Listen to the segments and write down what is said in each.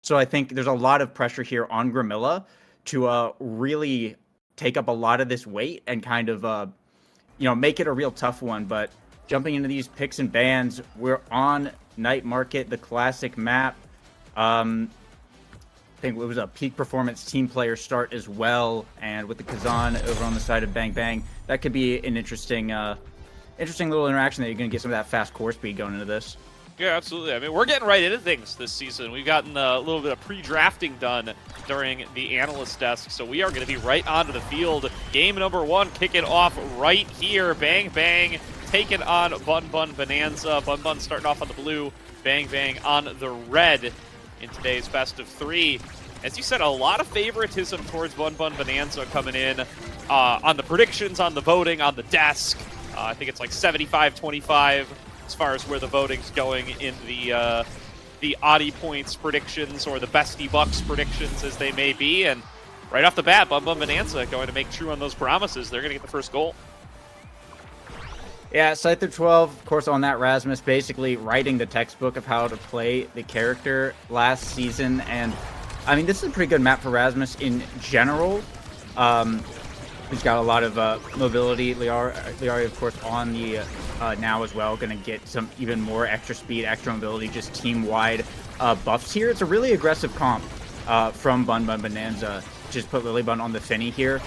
So I think there's a lot of pressure here on Gramilla to really take up a lot of this weight and kind of make it a real tough one. But jumping into these picks and bans, we're on Night Market, the classic map. I think it was a peak performance team player start as well, and with the Kazan over on the side of Bang Bang, that could be an interesting little interaction that you're going to get some of that fast core speed going into this. Yeah, absolutely. I mean, we're getting right into things this season. We've gotten a little bit of pre-drafting done during the analyst desk, so we are going to be right onto the field. Game number 1 kicking off right here. Bang Bang taking on Bunn Bunn Bonanza. Bunn Bunn starting off on the blue, Bang Bang on the red in today's best of 3. As you said, a lot of favoritism towards Bunn Bunn Bonanza coming in on the predictions, on the voting, on the desk. I think it's like 75-25 as far as where the voting's going in the Oddie Points predictions or the Bestie Bucks predictions as they may be. And right off the bat, Bunn Bunn Bonanza going to make true on those promises. They're going to get the first goal. Yeah, Scyther 12, of course, on that Rasmus, basically writing the textbook of how to play the character last season. And, I mean, this is a pretty good map for Rasmus in general. He's got a lot of mobility. Liari, of course, on the now as well. Going to get some even more extra speed, extra mobility, just team-wide buffs here. It's a really aggressive comp from Bunn Bunn Bonanza. Just put Lilybun on the Finny here.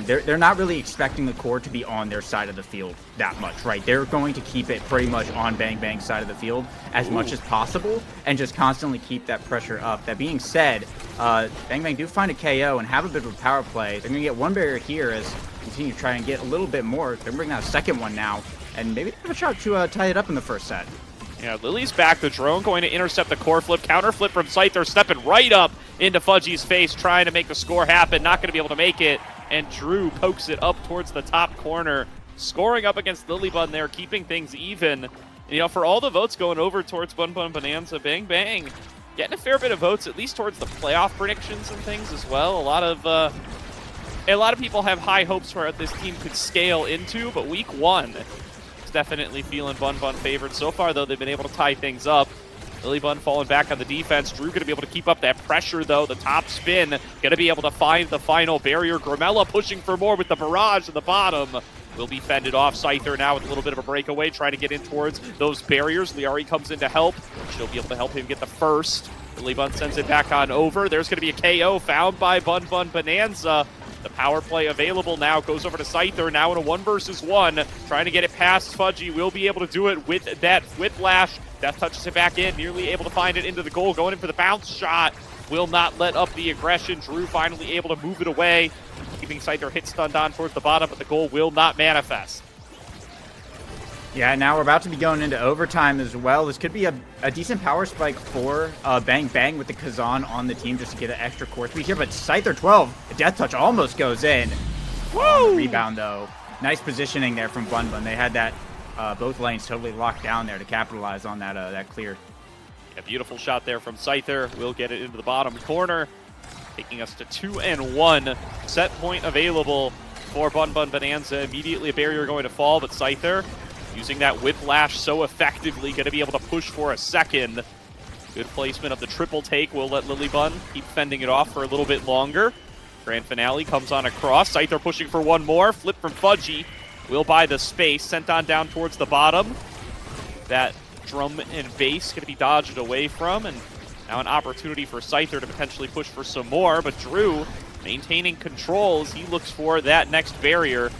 They're not really expecting the core to be on their side of the field that much, right? They're going to keep it pretty much on Bang Bang's side of the field as much as possible and just constantly keep that pressure up. That being said, Bang Bang do find a KO and have a bit of a power play. They're going to get one barrier here as they continue to try and get a little bit more. They're bringing out a second one now, and maybe they have a shot to tie it up in the first set. Yeah, Lily's back. The drone going to intercept the core flip. Counter flip from Scyther, stepping right up into Fudgy's face, trying to make the score happen. Not going to be able to make it. And Drew pokes it up towards the top corner. Scoring up against Lilybun there, keeping things even. You know, for all the votes going over towards Bunn Bunn Bonanza, Bang Bang getting a fair bit of votes, at least towards the playoff predictions and things as well. A lot of people have high hopes for what this team could scale into, but week 1... definitely feeling Bunn Bunn favored. So far, though, they've been able to tie things up. Lilybun falling back on the defense. Drew going to be able to keep up that pressure, though. The top spin going to be able to find the final barrier. Gramella pushing for more with the barrage at the bottom. Will be fended off. Scyther now with a little bit of a breakaway, trying to get in towards those barriers. Liari comes in to help. She'll be able to help him get the first. Lilybun sends it back on over. There's going to be a KO found by Bunn Bunn Bonanza. The power play available now goes over to Scyther, now in a 1-versus-1, trying to get it past Fudgy. Will be able to do it with that whiplash. Death touches it back in, nearly able to find it into the goal, going in for the bounce shot. Will not let up the aggression. Drew finally able to move it away, keeping Scyther hit stunned on towards the bottom, but the goal will not manifest. Yeah, now we're about to be going into overtime as well. This could be a decent power spike for Bang Bang with the Kazan on the team just to get an extra core speed here. But Scyther 12, a death touch almost goes in. Woo! Rebound, though. Nice positioning there from Bunn Bunn. They had that both lanes totally locked down there to capitalize on that clear. A beautiful shot there from Scyther. We'll get it into the bottom corner, taking us to 2-1. Set point available for Bunn Bunn Bonanza. Immediately a barrier going to fall, but Scyther using that whiplash so effectively, going to be able to push for a second. Good placement of the triple take. Will let Lilybun keep fending it off for a little bit longer. Grand finale comes on across. Scyther pushing for one more. Flip from Fudgy. Will buy the space. Sent on down towards the bottom. That drum and bass going to be dodged away from. And now an opportunity for Scyther to potentially push for some more. But Drew maintaining control as he looks for that next barrier.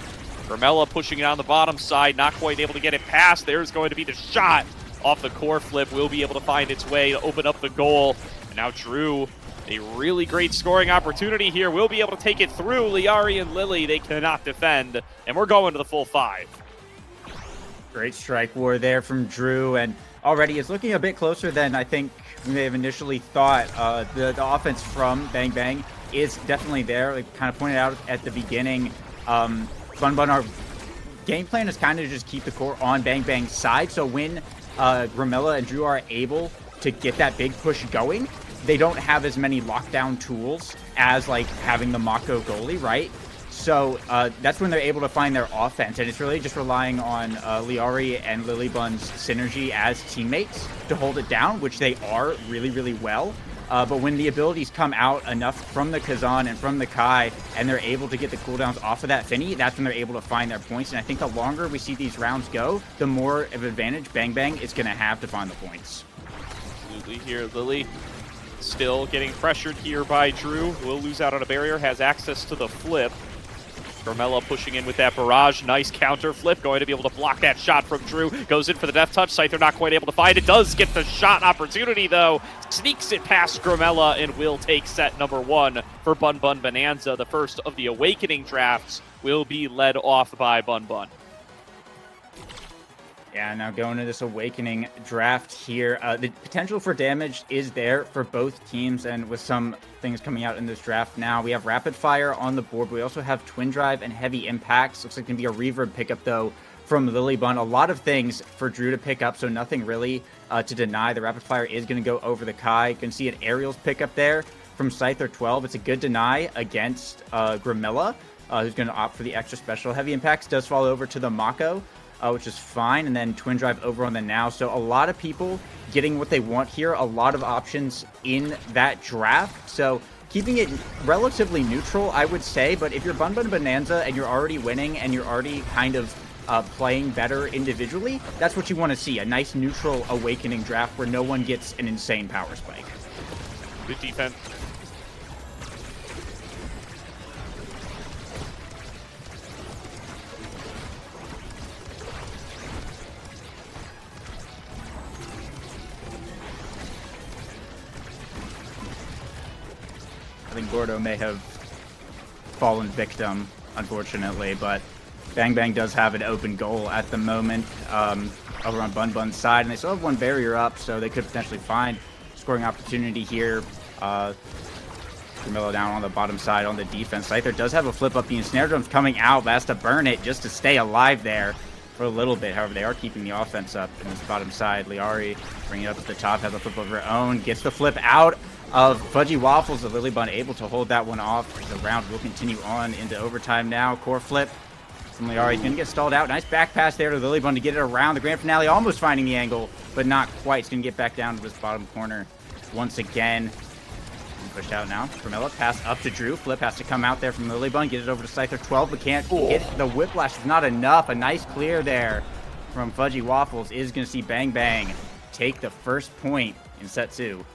Gramella pushing it on the bottom side, not quite able to get it past. There's going to be the shot off the core flip. Will be able to find its way to open up the goal. And now Drew, a really great scoring opportunity here. Will be able to take it through. Liari and Lily, they cannot defend. And we're going to the full 5. Great strike war there from Drew. And already it's looking a bit closer than I think we may have initially thought. The offense from Bang Bang is definitely there. Like kind of pointed out at the beginning. Bunn Bunn, our game plan is kind of just keep the core on Bang Bang's side. So when Gramella and Drew are able to get that big push going, they don't have as many lockdown tools as like having the Mako goalie, right? So that's when they're able to find their offense. And it's really just relying on Liari and Lilybun's synergy as teammates to hold it down, which they are really, really well. But when the abilities come out enough from the Kazan and from the Kai, and they're able to get the cooldowns off of that Finny, that's when they're able to find their points. And I think the longer we see these rounds go, the more of an advantage Bang Bang is going to have to find the points. Absolutely here, Lily still getting pressured here by Drew. Will lose out on a barrier, has access to the flip. Carmella pushing in with that barrage. Nice counter flip. Going to be able to block that shot from Drew. Goes in for the death touch. Scyther not quite able to find it. Does get the shot opportunity, though. Sneaks it past Gramella and will take set number 1 for Bunn Bunn Bonanza. The first of the Awakening drafts will be led off by Bunn Bunn. Yeah, now going to this Awakening draft here, the potential for damage is there for both teams, and with some things coming out in this draft now, we have Rapid Fire on the board, but we also have Twin Drive and Heavy Impacts. Looks like it's going to be a Reverb pickup, though, from Lily Bunn. A lot of things for Drew to pick up, so nothing really to deny. The Rapid Fire is going to go over the Kai. You can see an Aerials pickup there from Scyther 12. It's a good deny against Gramella, who's going to opt for the extra special. Heavy Impacts does fall over to the Mako, which is fine, and then Twin Drive over on the Now. So a lot of people getting what they want here, a lot of options in that draft. So keeping it relatively neutral, I would say, but if you're Bunn Bunn Bonanza and you're already winning and you're already kind of playing better individually, that's what you want to see, a nice neutral Awakening draft where no one gets an insane power spike. Good defense. I think Gordo may have fallen victim, unfortunately, but Bang Bang does have an open goal at the moment over on Bunn Bunn's side, and they still have one barrier up, so they could potentially find scoring opportunity here. Camilo down on the bottom side on the defense. Scyther does have a flip up. The Ensnare Drum's coming out, but has to burn it just to stay alive there for a little bit. However, they are keeping the offense up in this bottom side. Liari bringing it up to the top, has a flip of her own, gets the flip out of Fudgy Waffles. The Lily Bunn able to hold that one off. The round will continue on into overtime now. Core flip from Liari. He's going to get stalled out. Nice back pass there to Lily Bunn to get it around. The grand finale almost finding the angle, but not quite. He's going to get back down to this bottom corner once again. Pushed out now. Carmella pass up to Drew. Flip has to come out there from Lily Bunn. Get it over to Scyther 12, but can't get the whiplash. Is not enough. A nice clear there from Fudgy Waffles is going to see Bang Bang take the first point in set 2.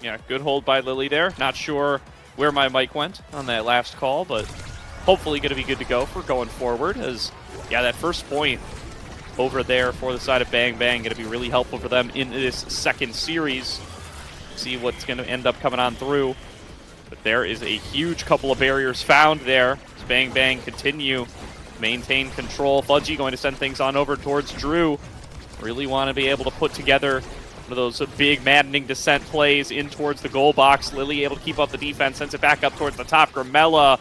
Yeah, good hold by Lily there. Not sure where my mic went on that last call, but hopefully going to be good to go for going forward. As, yeah, that first point over there for the side of Bang Bang going to be really helpful for them in this second series. See what's going to end up coming on through. But there is a huge couple of barriers found there. As Bang Bang continue to maintain control. Fudgy going to send things on over towards Drew. Really want to be able to put together one of those big maddening descent plays in towards the goal box. Lily able to keep up the defense, sends it back up towards the top. Gramella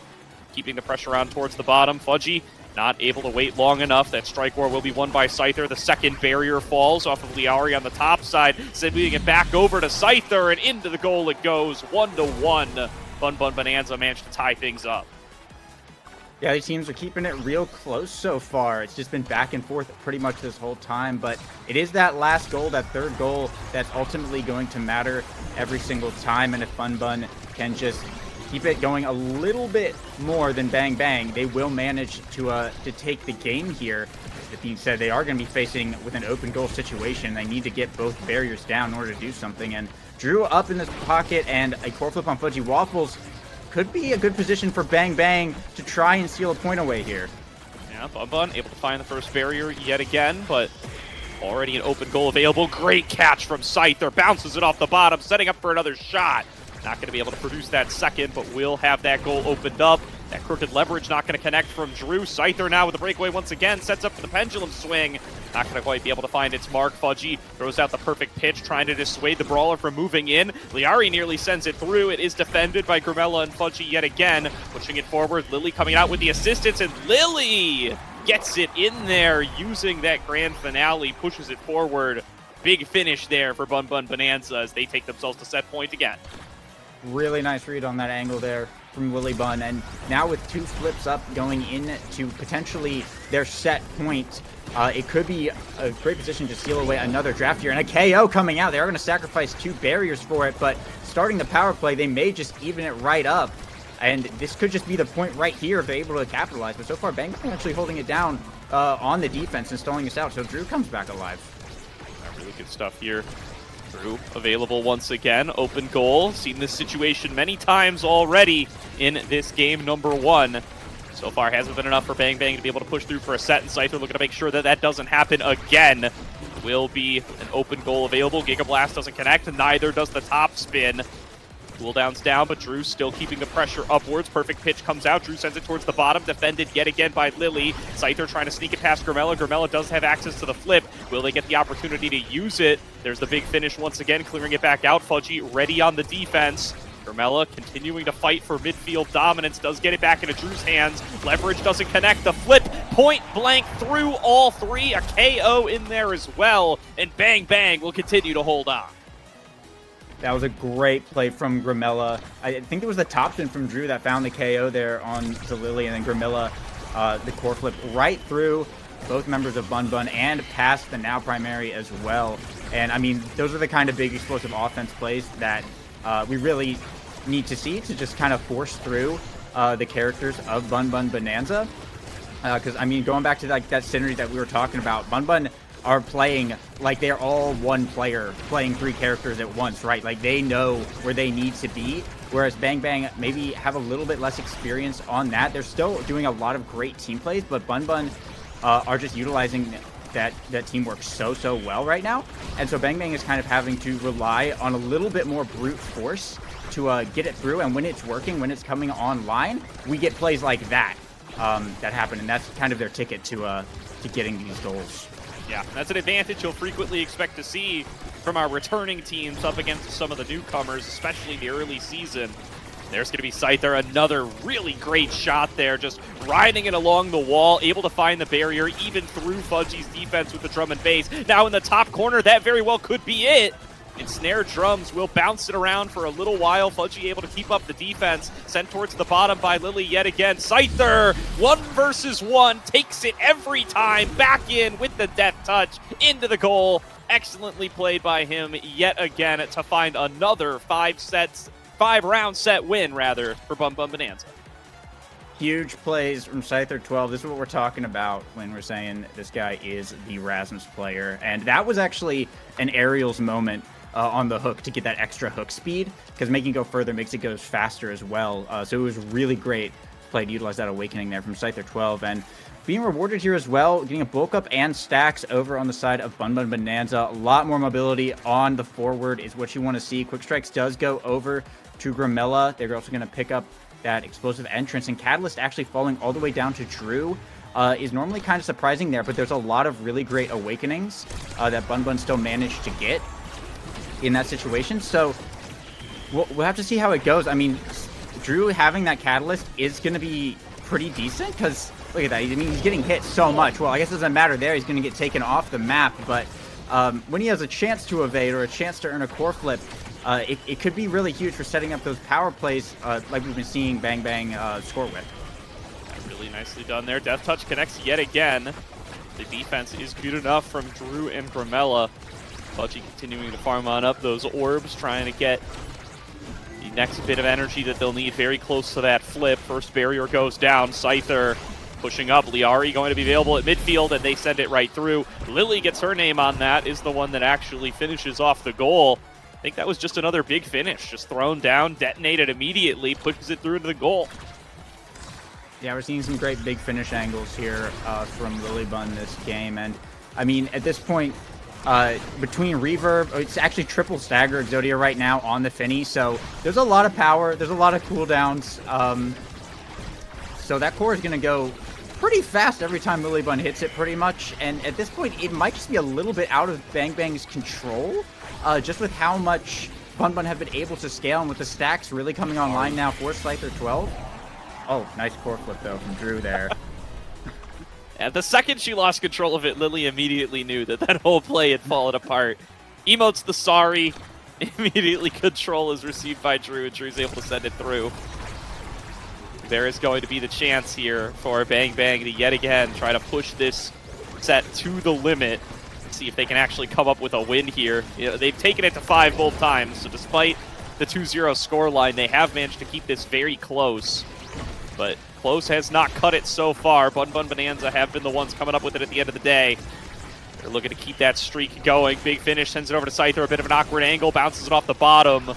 keeping the pressure on towards the bottom. Fudgy not able to wait long enough. That strike war will be won by Scyther. The second barrier falls off of Liari on the top side. Sending it back over to Scyther, and into the goal it goes. 1-1. Bunn Bunn Bonanza managed to tie things up. Yeah, these teams are keeping it real close so far. It's just been back and forth pretty much this whole time, but it is that last goal, that third goal, that's ultimately going to matter every single time, and if Bunn Bunn can just keep it going a little bit more than Bang Bang, they will manage to take the game here. That being said, they are going to be facing with an open goal situation. They need to get both barriers down in order to do something, and Drew up in this pocket, and a core flip on Fudgy Waffles could be a good position for Bang Bang to try and steal a point away here. Yeah, Bunn Bunn able to find the first barrier yet again, but already an open goal available. Great catch from Scyther. Bounces it off the bottom, setting up for another shot. Not going to be able to produce that second, but will have that goal opened up. That crooked leverage not going to connect from Drew. Scyther now with the breakaway once again. Sets up for the pendulum swing. Not going to quite be able to find its mark. Fudgy throws out the perfect pitch, trying to dissuade the brawler from moving in. Liari nearly sends it through. It is defended by Gramella and Fudgy yet again. Pushing it forward. Lily coming out with the assistance, and Lily gets it in there using that grand finale. Pushes it forward. Big finish there for Bunn Bunn Bonanza as they take themselves to set point again. Really nice read on that angle there from Lily Bunn, and now with 2 flips up going into potentially their set point, it could be a great position to steal away another draft here, and a KO coming out. They are going to sacrifice 2 barriers for it, but starting the power play, they may just even it right up. And this could just be the point right here if they're able to capitalize. But so far, Bang Bang actually holding it down on the defense and stalling this out. So Drew comes back alive. Really good stuff here. Drew available once again. Open goal. Seen this situation many times already in this game number 1. So far hasn't been enough for Bang Bang to be able to push through for a set, and Scyther looking to make sure that that doesn't happen again. Will be an open goal available. Giga Blast doesn't connect, and neither does the top spin. Cooldown's down, but Drew still keeping the pressure upwards. Perfect pitch comes out. Drew sends it towards the bottom. Defended yet again by Lily. Scyther trying to sneak it past Grimella. Grimella does have access to the flip. Will they get the opportunity to use it? There's the big finish once again, clearing it back out. Fudgy ready on the defense. Grimella continuing to fight for midfield dominance. Does get it back into Drew's hands. Leverage doesn't connect. The flip point blank through all 3. A KO in there as well. And Bang Bang will continue to hold on. That was a great play from Grimella. I think it was the top spin from Drew that found the KO there on the Lily, and then Grimella, the core flip right through both members of Bunn Bunn and past the now primary as well. And I mean, those are the kind of big explosive offense plays that we really need to see to just kind of force through the characters of Bunn Bunn Bonanza. Because I mean, going back to like that synergy that we were talking about, Bunn Bunn are playing like they're all one player playing 3 characters at once, right? Like they know where they need to be, whereas Bang Bang maybe have a little bit less experience on that. They're still doing a lot of great team plays, but Bunn Bunn are just utilizing that teamwork so well right now. And so Bang Bang is kind of having to rely on a little bit more brute force to get it through, and when it's working, when it's coming online, we get plays like that that happen, and that's kind of their ticket to getting these goals. Yeah, that's an advantage you'll frequently expect to see from our returning teams up against some of the newcomers, especially the early season. There's going to be Scyther, another really great shot there, just riding it along the wall, able to find the barrier, even through Fudgy's defense with the drum and bass. Now in the top corner, that very well could be it. Ensnare Drums will bounce it around for a little while. Fudgy able to keep up the defense. Sent towards the bottom by Lily yet again. Scyther, 1 versus 1, takes it every time. Back in with the death touch into the goal. Excellently played by him yet again to find another 5-round set win, rather, for Bunn Bunn Bonanza. Huge plays from Scyther 12. This is what we're talking about when we're saying this guy is the Rasmus player. And that was actually an Aerials moment on the hook to get that extra hook speed, because making it go further makes it go faster as well. So it was really great play to utilize that awakening there from Scyther 12. And being rewarded here as well, getting a bulk up and stacks over on the side of Bunn Bunn Bonanza. A lot more mobility on the forward is what you want to see. Quick Strikes does go over to Grimella. They're also going to pick up that explosive entrance, and Catalyst actually falling all the way down to Drew is normally kind of surprising there, but there's a lot of really great awakenings that Bunn Bunn still managed to get in that situation. So we'll have to see how it goes. I mean, Drew having that Catalyst is going to be pretty decent, because look at that. I mean, he's getting hit so much. Well, I guess it doesn't matter there. He's going to get taken off the map, but when he has a chance to evade or a chance to earn a core flip, it could be really huge for setting up those power plays like we've been seeing Bang Bang score with. Really nicely done there. Death Touch connects yet again. The defense is good enough from Drew and Grimella. Fudgy continuing to farm on up those orbs, trying to get the next bit of energy that they'll need very close to that flip. First barrier goes down. Scyther pushing up. Liari going to be available at midfield, and they send it right through. Lily gets her name on that, is the one that actually finishes off the goal. I think that was just another big finish. Just thrown down, detonated immediately, pushes it through into the goal. Yeah, we're seeing some great big finish angles here from Lily Bunn this game. And, I mean, at this point, between Reverb, it's actually triple stagger Exodia right now on the Finny. So there's a lot of power. There's a lot of cooldowns. So that core is going to go pretty fast every time Lily Bunn hits it, pretty much. And at this point, it might just be a little bit out of Bang Bang's control, just with how much Bunn Bunn have been able to scale, and with the stacks really coming online now for Scyther 12. Oh, nice core flip, though, from Drew there. And the second she lost control of it, Lily immediately knew that that whole play had fallen apart. Emotes the sorry. Immediately control is received by Drew, and Drew's able to send it through. There is going to be the chance here for Bang Bang to yet again try to push this set to the limit. See if they can actually come up with a win here. You know, they've taken it to 5 both times, so despite the 2-0 score line. They have managed to keep this very close, but close has not cut it so far. Bunn Bunn Bonanza have been the ones coming up with it at the end of the day. They're looking to keep that streak going. Big finish, sends it over to Scyther. A bit of an awkward angle, bounces it off the bottom.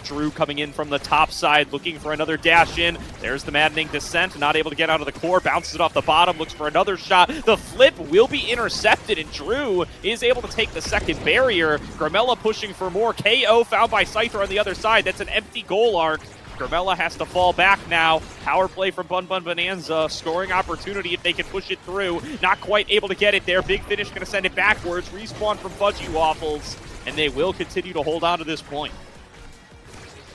Drew coming in from the top side, looking for another dash in. There's the maddening descent, not able to get out of the core, bounces it off the bottom, looks for another shot. The flip will be intercepted, and Drew is able to take the second barrier. Grimella pushing for more. KO found by Scyther on the other side. That's an empty goal arc. Grimella has to fall back now. Power play from Bunn Bunn Bonanza. Scoring opportunity if they can push it through. Not quite able to get it there. Big finish going to send it backwards. Respawn from GOALIEWAFFLES, and they will continue to hold on to this point.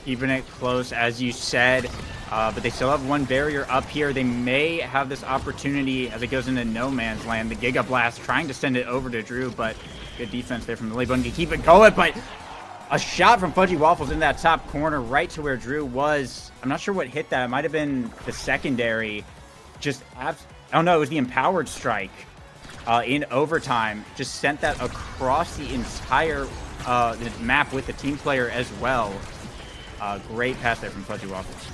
Keeping it close, as you said, but they still have one barrier up here. They may have this opportunity as it goes into no man's land. The Giga Blast trying to send it over to Drew, but good defense there from the Bunn to keep it going. But a shot from GOALIEWAFFLES in that top corner, right to where Drew was. I'm not sure what hit that. It might have been the secondary. Oh no, it was the empowered strike in overtime. Just sent that across the entire the map with the team player as well. Great pass there from GOALIEWAFFLES.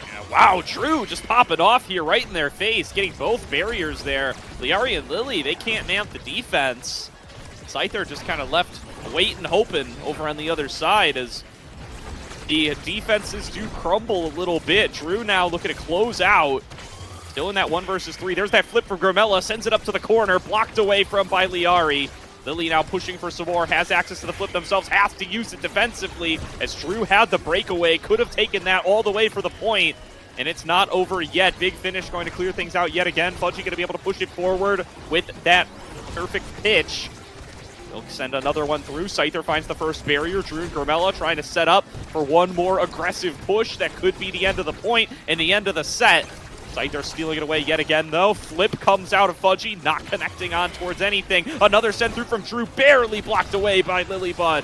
Yeah, wow, Drew just popping off here right in their face, getting both barriers there. Liari and Lily, they can't mount the defense. Scyther just kind of left waiting, hoping over on the other side as the defenses do crumble a little bit. Drew now looking to close out. Still in that 1 versus 3. There's that flip for Grimella, sends it up to the corner, blocked away from by Liari. Lily now pushing for some more, has access to the flip themselves, has to use it defensively as Drew had the breakaway, could have taken that all the way for the point, and it's not over yet. Big finish going to clear things out yet again. Fudgy going to be able to push it forward with that perfect pitch. They'll send another one through. Scyther finds the first barrier. Drew and Grimella trying to set up for one more aggressive push that could be the end of the point and the end of the set. Scyther stealing it away yet again, though. Flip comes out of Fudgy, not connecting on towards anything. Another send through from Drew, barely blocked away by Lily Bunn.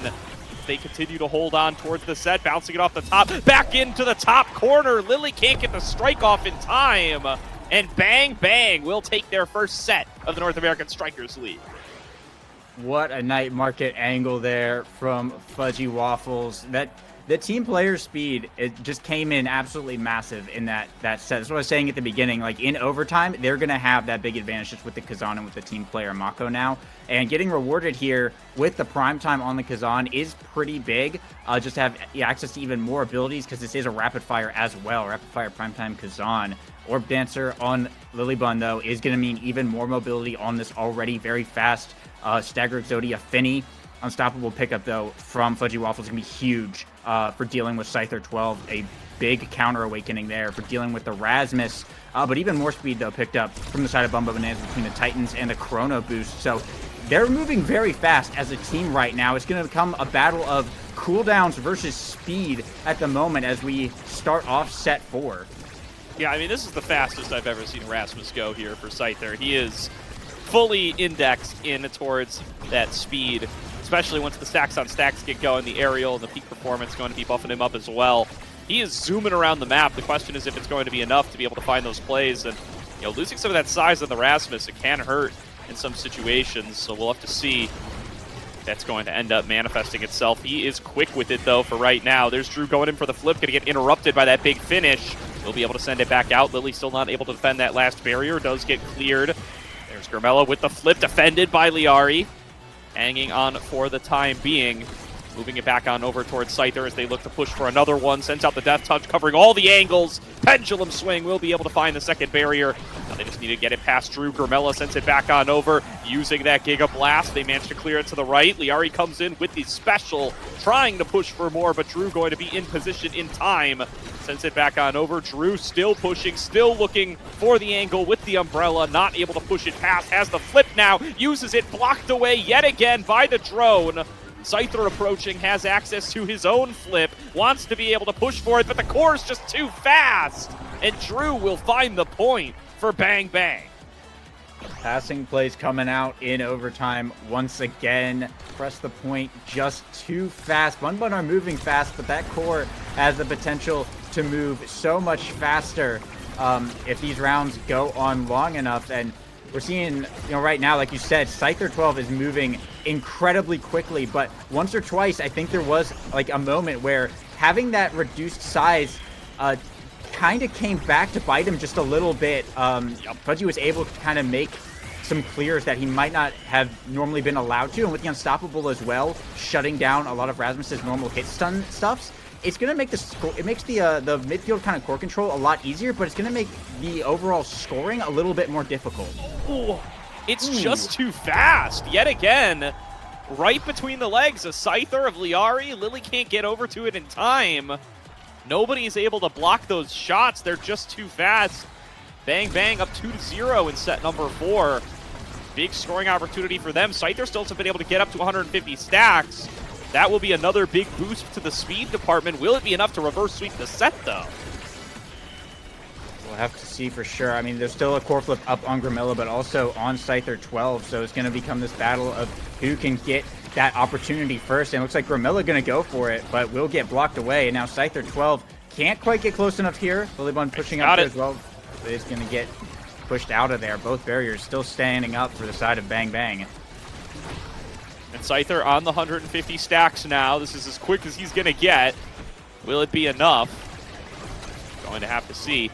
They continue to hold on towards the set, bouncing it off the top, back into the top corner. Lily can't get the strike off in time, and Bang Bang will take their first set of the North American Strikers League. What a night market angle there from GOALIEWAFFLES. The team player speed, it just came in absolutely massive in that set. That's what I was saying at the beginning. Like, in overtime, they're going to have that big advantage just with the Kazan and with the team player Mako now. And getting rewarded here with the prime time on the Kazan is pretty big. Just to have access to even more abilities, because this is a rapid fire as well. Rapid fire primetime Kazan. Orb Dancer on Lily Bunn, though, is going to mean even more mobility on this already very fast Stagger Exodia Finny. Unstoppable pickup, though, from GOALIEWAFFLES is going to be huge for dealing with Scyther 12. A big counter awakening there for dealing with the Rasmus. But even more speed, though, picked up from the side of Bunn Bunn Bonanza between the Titans and the Chrono Boost. So they're moving very fast as a team right now. It's going to become a battle of cooldowns versus speed at the moment as we start off set 4. Yeah, I mean, this is the fastest I've ever seen Rasmus go here for Scyther. He is fully indexed in towards that speed, especially once the stacks on stacks get going. The aerial and the peak performance going to be buffing him up as well. He is zooming around the map. The question is if it's going to be enough to be able to find those plays. And, you know, losing some of that size on the Rasmus, it can hurt in some situations. So we'll have to see if that's going to end up manifesting itself. He is quick with it, though, for right now. There's Drew going in for the flip, going to get interrupted by that big finish. He'll be able to send it back out. Lily still not able to defend that last barrier. Does get cleared. There's Grimella with the flip, defended by Liari. Hanging on for the time being. Moving it back on over towards Scyther as they look to push for another one. Sends out the Death Touch, covering all the angles. Pendulum Swing will be able to find the second barrier. Now they just need to get it past Drew. Grimella sends it back on over. Using that Giga Blast, they manage to clear it to the right. Liari comes in with the special, trying to push for more, but Drew going to be in position in time. Sends it back on over. Drew still pushing, still looking for the angle with the umbrella. Not able to push it past. Has the flip now. Uses it, blocked away yet again by the drone. Scyther approaching, has access to his own flip, wants to be able to push for it, but the core is just too fast. And Drew will find the point for Bang Bang. Passing plays coming out in overtime once again. Press the point just too fast. Bunn Bunn are moving fast, but that core has the potential to move so much faster if these rounds go on long enough. And we're seeing, you know, right now, like you said, Scyther 12 is moving incredibly quickly, but once or twice, I think there was like a moment where having that reduced size kind of came back to bite him just a little bit. Fudgy was able to kind of make some clears that he might not have normally been allowed to, and with the Unstoppable as well, shutting down a lot of Rasmus's normal hit stun stuffs, it's going to make it makes the midfield kind of core control a lot easier, but it's going to make the overall scoring a little bit more difficult. Ooh, it's just too fast. Yet again, right between the legs, a Scyther of Liari. Lily can't get over to it in time. Nobody is able to block those shots. They're just too fast. Bang Bang up 2-0 in set number 4. Big scoring opportunity for them. Scyther still has been able to get up to 150 stacks. That will be another big boost to the speed department. Will it be enough to reverse sweep the set, though? We'll have to see for sure. I mean, there's still a core flip up on Grimilla, but also on Scyther 12, so it's going to become this battle of who can get that opportunity first. And it looks like Grimilla going to go for it, but will get blocked away. And now Scyther 12 can't quite get close enough here. Lily Bunn pushing up there as well. It's going to get pushed out of there. Both barriers still standing up for the side of Bang Bang. And Scyther on the 150 stacks now. This is as quick as he's going to get. Will it be enough? Going to have to see.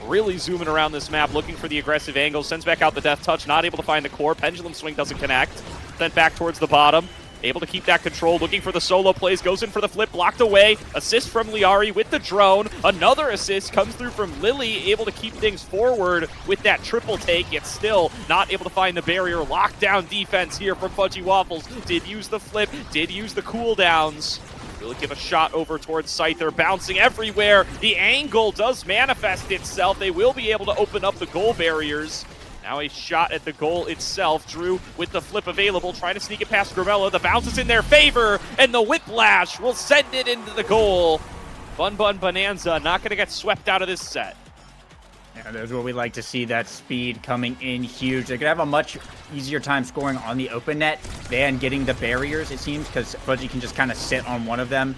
Really zooming around this map, looking for the aggressive angle. Sends back out the Death Touch, not able to find the core. Pendulum Swing doesn't connect. Sent back towards the bottom. Able to keep that control, looking for the solo plays, goes in for the flip, blocked away. Assist from Liari with the drone. Another assist comes through from Lily, able to keep things forward with that triple take, yet still not able to find the barrier. Lockdown defense here from GOALIEWAFFLES. Did use the flip, did use the cooldowns. Will give a shot over towards Scyther, bouncing everywhere. The angle does manifest itself. They will be able to open up the goal barriers. Now a shot at the goal itself. Drew with the flip available, trying to sneak it past Grimilla. The bounce is in their favor, and the whiplash will send it into the goal. Bunn Bunn Bonanza not going to get swept out of this set. Yeah, that's what we like to see, that speed coming in huge. They're going to have a much easier time scoring on the open net than getting the barriers, it seems, because Fudgy can just kind of sit on one of them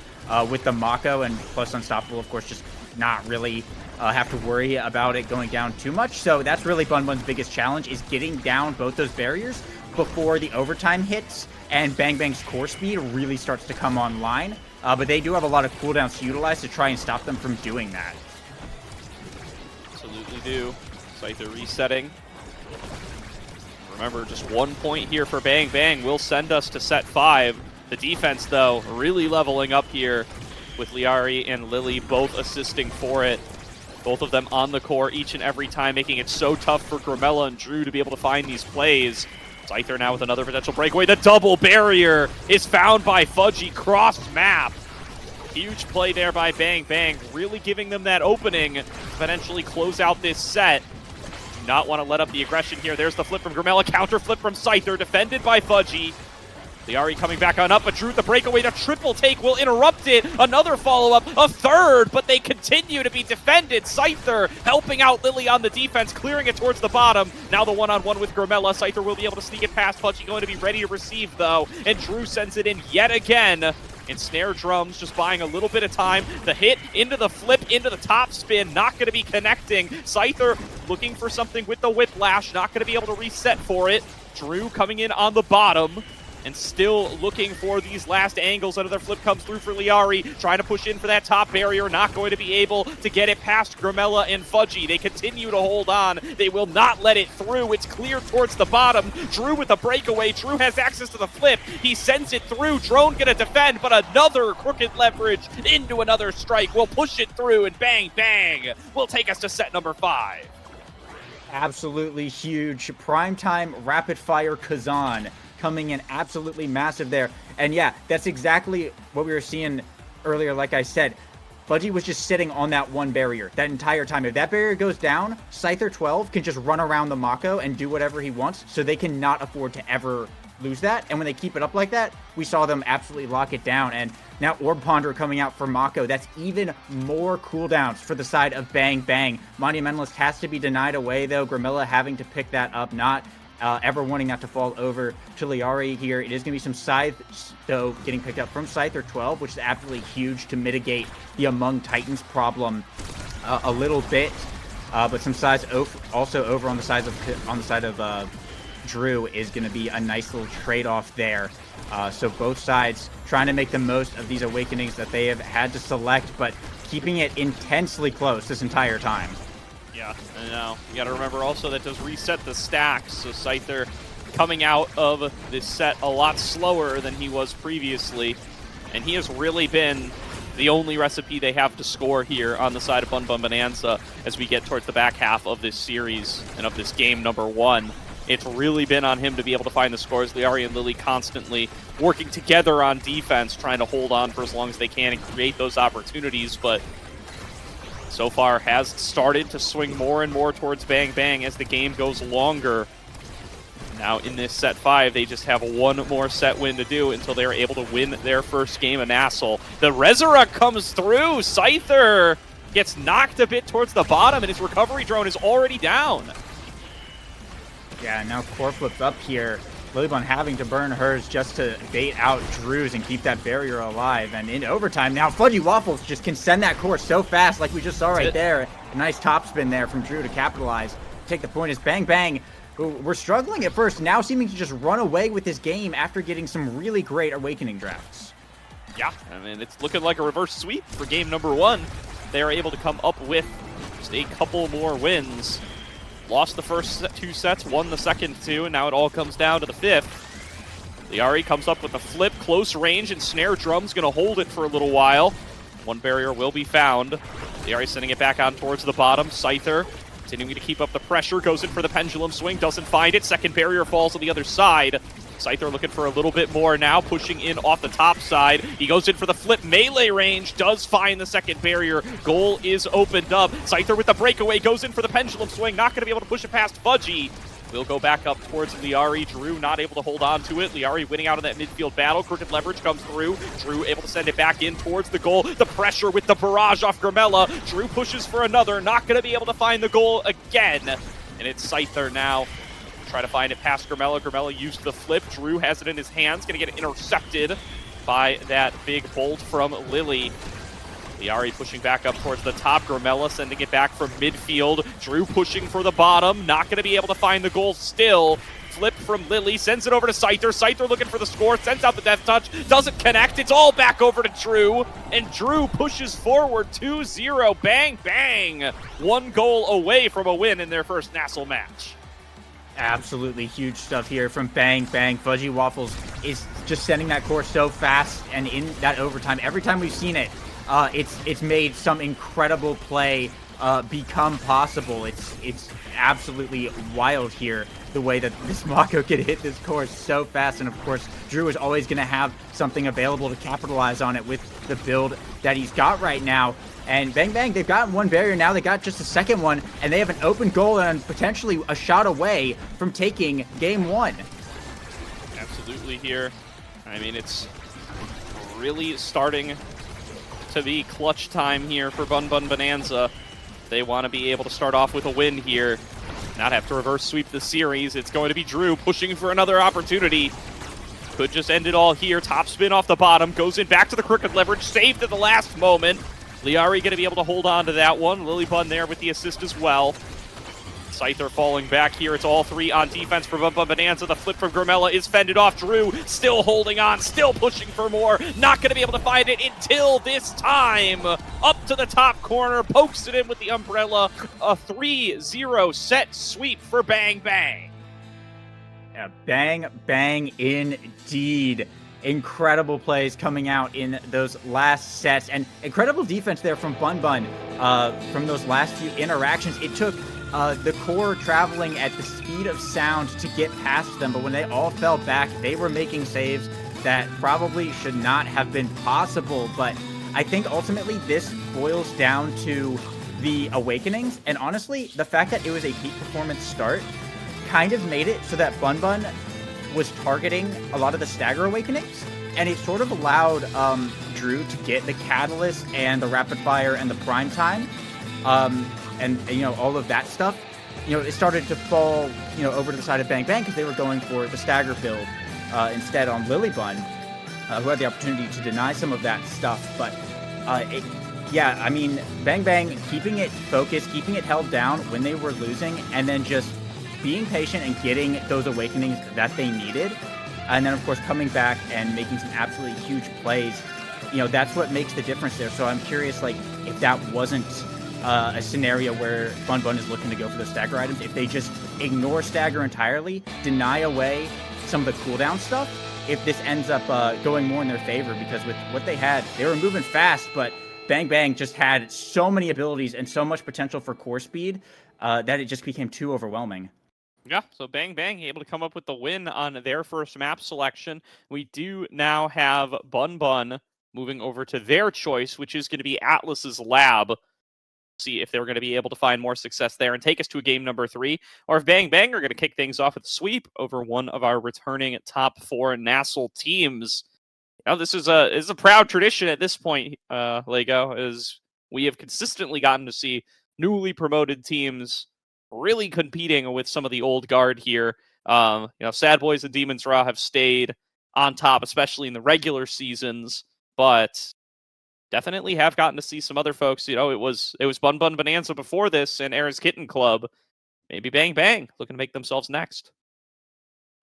with the Mako, and plus Unstoppable, of course, just not really have to worry about it going down too much. So that's really Bunn Bunn's biggest challenge, is getting down both those barriers before the overtime hits and Bang Bang's core speed really starts to come online. But they do have a lot of cooldowns to utilize to try and stop them from doing that. Absolutely do. Scyther resetting. Remember, just 1 point here for Bang Bang will send us to set 5. The defense, though, really leveling up here with Liari and Lily both assisting for it. Both of them on the core each and every time, making it so tough for Grimilla and Drew to be able to find these plays. Scyther now with another potential breakaway. The double barrier is found by Fudgy, crossed map. Huge play there by Bang Bang, really giving them that opening to potentially close out this set. Do not want to let up the aggression here. There's the flip from Grimilla, counter flip from Scyther, defended by Fudgy. Liari coming back on up, but Drew the breakaway. The triple take will interrupt it. Another follow-up, a third, but they continue to be defended. Scyther helping out Lily on the defense, clearing it towards the bottom. Now the one-on-one with Grimilla. Scyther will be able to sneak it past Fudgy, going to be ready to receive, though. And Drew sends it in yet again. And Snare Drums just buying a little bit of time. The hit into the flip, into the top spin, not going to be connecting. Scyther looking for something with the whiplash, not going to be able to reset for it. Drew coming in on the bottom. And still looking for these last angles. Another flip comes through for Liari, trying to push in for that top barrier, not going to be able to get it past Grimilla and Fudgy. They continue to hold on. They will not let it through. It's clear towards the bottom. Drew with a breakaway. Drew has access to the flip. He sends it through. Drone gonna defend, but another crooked leverage into another strike. Will push it through, and Bang Bang will take us to set number 5. Absolutely huge. Primetime rapid fire Kazan coming in absolutely massive there. And yeah, that's exactly what we were seeing earlier. Like I said, Fudgy was just sitting on that one barrier that entire time. If that barrier goes down, Scyther 12 can just run around the Mako and do whatever he wants, so they cannot afford to ever lose that. And when they keep it up like that, we saw them absolutely lock it down. And now Orb Ponder coming out for Mako. That's even more cooldowns for the side of Bang Bang. Monumentalist has to be denied away, though. Grimilla having to pick that up, not ever wanting that to fall over to Liari here. It is going to be some Scythe, though, getting picked up from Scyther 12, which is absolutely huge to mitigate the Among Titans problem a little bit. but some size also over on the side of Drew is going to be a nice little trade-off there. So both sides trying to make the most of these awakenings that they have had to select, but keeping it intensely close this entire time. Yeah, I know. You got to remember also that does reset the stacks, so Scyther coming out of this set a lot slower than he was previously, and he has really been the only recipe they have to score here on the side of Bunn Bunn Bonanza as we get towards the back half of this series and of this game number 1. It's really been on him to be able to find the scores. Liari and Lily constantly working together on defense, trying to hold on for as long as they can and create those opportunities, but so far has started to swing more and more towards Bang Bang as the game goes longer. Now in this set 5, they just have one more set win to do until they are able to win their first game of NASL. The Resurrect comes through. Scyther gets knocked a bit towards the bottom, and his recovery drone is already down. Yeah, now core flips up here. Lilybun having to burn hers just to bait out Drew's and keep that barrier alive. And in overtime, now Fudgy Waffles just can send that core so fast like we just saw right there. A nice topspin there from Drew to capitalize. Take the point as Bang Bang, who were struggling at first, now seeming to just run away with this game after getting some really great Awakening drafts. Yeah, I mean, it's looking like a reverse sweep for game number 1. They are able to come up with just a couple more wins. Lost the first 2 sets, won the second 2, and now it all comes down to the 5th. Liari comes up with a flip, close range, and Snare Drum's going to hold it for a little while. One barrier will be found. Liari sending it back on towards the bottom. Scyther continuing to keep up the pressure, goes in for the pendulum swing, doesn't find it. Second barrier falls on the other side. Scyther looking for a little bit more now, pushing in off the top side. He goes in for the flip melee range, does find the second barrier. Goal is opened up. Scyther with the breakaway, goes in for the pendulum swing, not going to be able to push it past Fudgy. Will go back up towards Liari. Drew not able to hold on to it. Liari winning out of that midfield battle. Crooked leverage comes through. Drew able to send it back in towards the goal. The pressure with the barrage off Grimella. Drew pushes for another, not going to be able to find the goal again. And it's Scyther now. Try to find it past Grimella. Grimella used the flip. Drew has it in his hands. Going to get intercepted by that big bolt from Lily. Liari pushing back up towards the top. Grimella sending it back from midfield. Drew pushing for the bottom. Not going to be able to find the goal still. Flip from Lily. Sends it over to Scyther. Scyther looking for the score. Sends out the death touch. Doesn't connect. It's all back over to Drew. And Drew pushes forward 2-0. Bang, bang. 1 goal away from a win in their first NASL match. Absolutely huge stuff here from Bang Bang. Fudgy Waffles is just sending that core so fast, and in that overtime, every time we've seen it, it's made some incredible play become possible. It's absolutely wild here, the way that this Mako could hit this core so fast, and of course, Drew is always going to have something available to capitalize on it with the build that he's got right now. And Bang Bang, they've gotten 1 barrier now. They got just a second one, and they have an open goal and potentially a shot away from taking game 1. Absolutely here. I mean, it's really starting to be clutch time here for Bunn Bunn Bonanza. They want to be able to start off with a win here, not have to reverse sweep the series. It's going to be Drew pushing for another opportunity. Could just end it all here. Top spin off the bottom, goes in back to the crooked leverage, saved at the last moment. Liari going to be able to hold on to that one. Lilybun there with the assist as well. Scyther falling back here. It's all 3 on defense for Bunn Bunn Bonanza. The flip from Grimella is fended off. Drew still holding on, still pushing for more. Not going to be able to find it until this time. Up to the top corner, pokes it in with the umbrella. A 3-0 set sweep for Bang Bang. Yeah, Bang Bang indeed. Incredible plays coming out in those last sets, and incredible defense there from Bunn Bunn from those last few interactions. It took the core traveling at the speed of sound to get past them, but when they all fell back, they were making saves that probably should not have been possible. But I think ultimately this boils down to the Awakenings, and honestly, the fact that it was a peak performance start kind of made it so that Bunn Bunn was targeting a lot of the stagger Awakenings, and it sort of allowed Drew to get the Catalyst and the Rapid Fire and the Prime Time, and you know, all of that stuff. You know, it started to fall, you know, over to the side of Bang Bang because they were going for the stagger build instead on Lilybun, who had the opportunity to deny some of that stuff. But Yeah, I mean, Bang Bang keeping it focused, keeping it held down when they were losing, and then just being patient and getting those awakenings that they needed. And then, of course, coming back and making some absolutely huge plays. That's what makes the difference there. So I'm curious, like, if that wasn't a scenario where Bunn Bunn is looking to go for the stagger items, if they just ignore stagger entirely, deny away some of the cooldown stuff, if this ends up going more in their favor, because with what they had, they were moving fast, but Bang Bang just had so many abilities and so much potential for core speed that it just became too overwhelming. Yeah, so Bang Bang able to come up with the win on their first map selection. We do now have Bunn Bunn moving over to their choice, which is going to be Atlas's Lab. See if they're going to be able to find more success there and take us to a game number 3, or if Bang Bang are going to kick things off with a sweep over one of our returning top 4 NASL teams. This is a proud tradition at this point, Lego, as we have consistently gotten to see newly promoted teams really competing with some of the old guard here. Sad Boys and Demons Raw have stayed on top, especially in the regular seasons, but definitely have gotten to see some other folks. It was Bunn Bunn Bonanza before this and Era's Kitten Club. Maybe Bang Bang looking to make themselves next.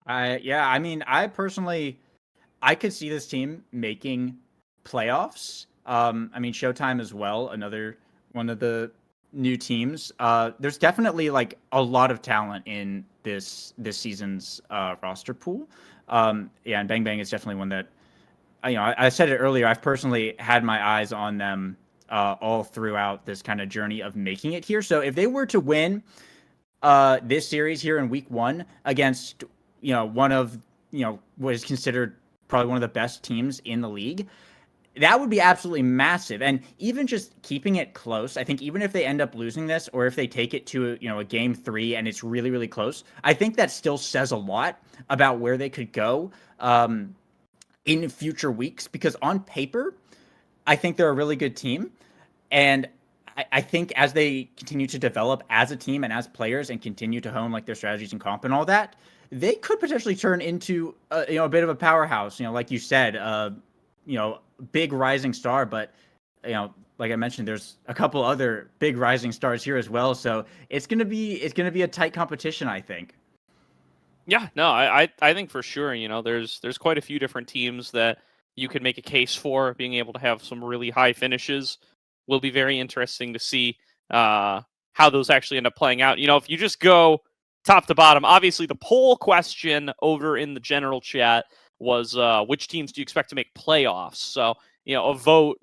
I mean, I could see this team making playoffs. I mean, Showtime as well, another one of the new teams. There's definitely like a lot of talent in this season's roster pool. And Bang Bang is definitely one that I said it earlier. I've personally had my eyes on them all throughout this kind of journey of making it here. So if they were to win this series here in week 1 against one of what is considered probably one of the best teams in the league, that would be absolutely massive. And even just keeping it close, I think even if they end up losing this, or if they take it to a game 3 and it's really, really close, I think that still says a lot about where they could go in future weeks. Because on paper, I think they're a really good team, and I think as they continue to develop as a team and as players and continue to hone like their strategies and comp and all that, they could potentially turn into a bit of a powerhouse. Like you said, big rising star. But like I mentioned, there's a couple other big rising stars here as well. So it's gonna be a tight competition, I think. Yeah, no, I think for sure. There's quite a few different teams that you could make a case for being able to have some really high finishes. Will be very interesting to see how those actually end up playing out. If you just go top to bottom, obviously the poll question over in the general chat was which teams do you expect to make playoffs? So, a vote.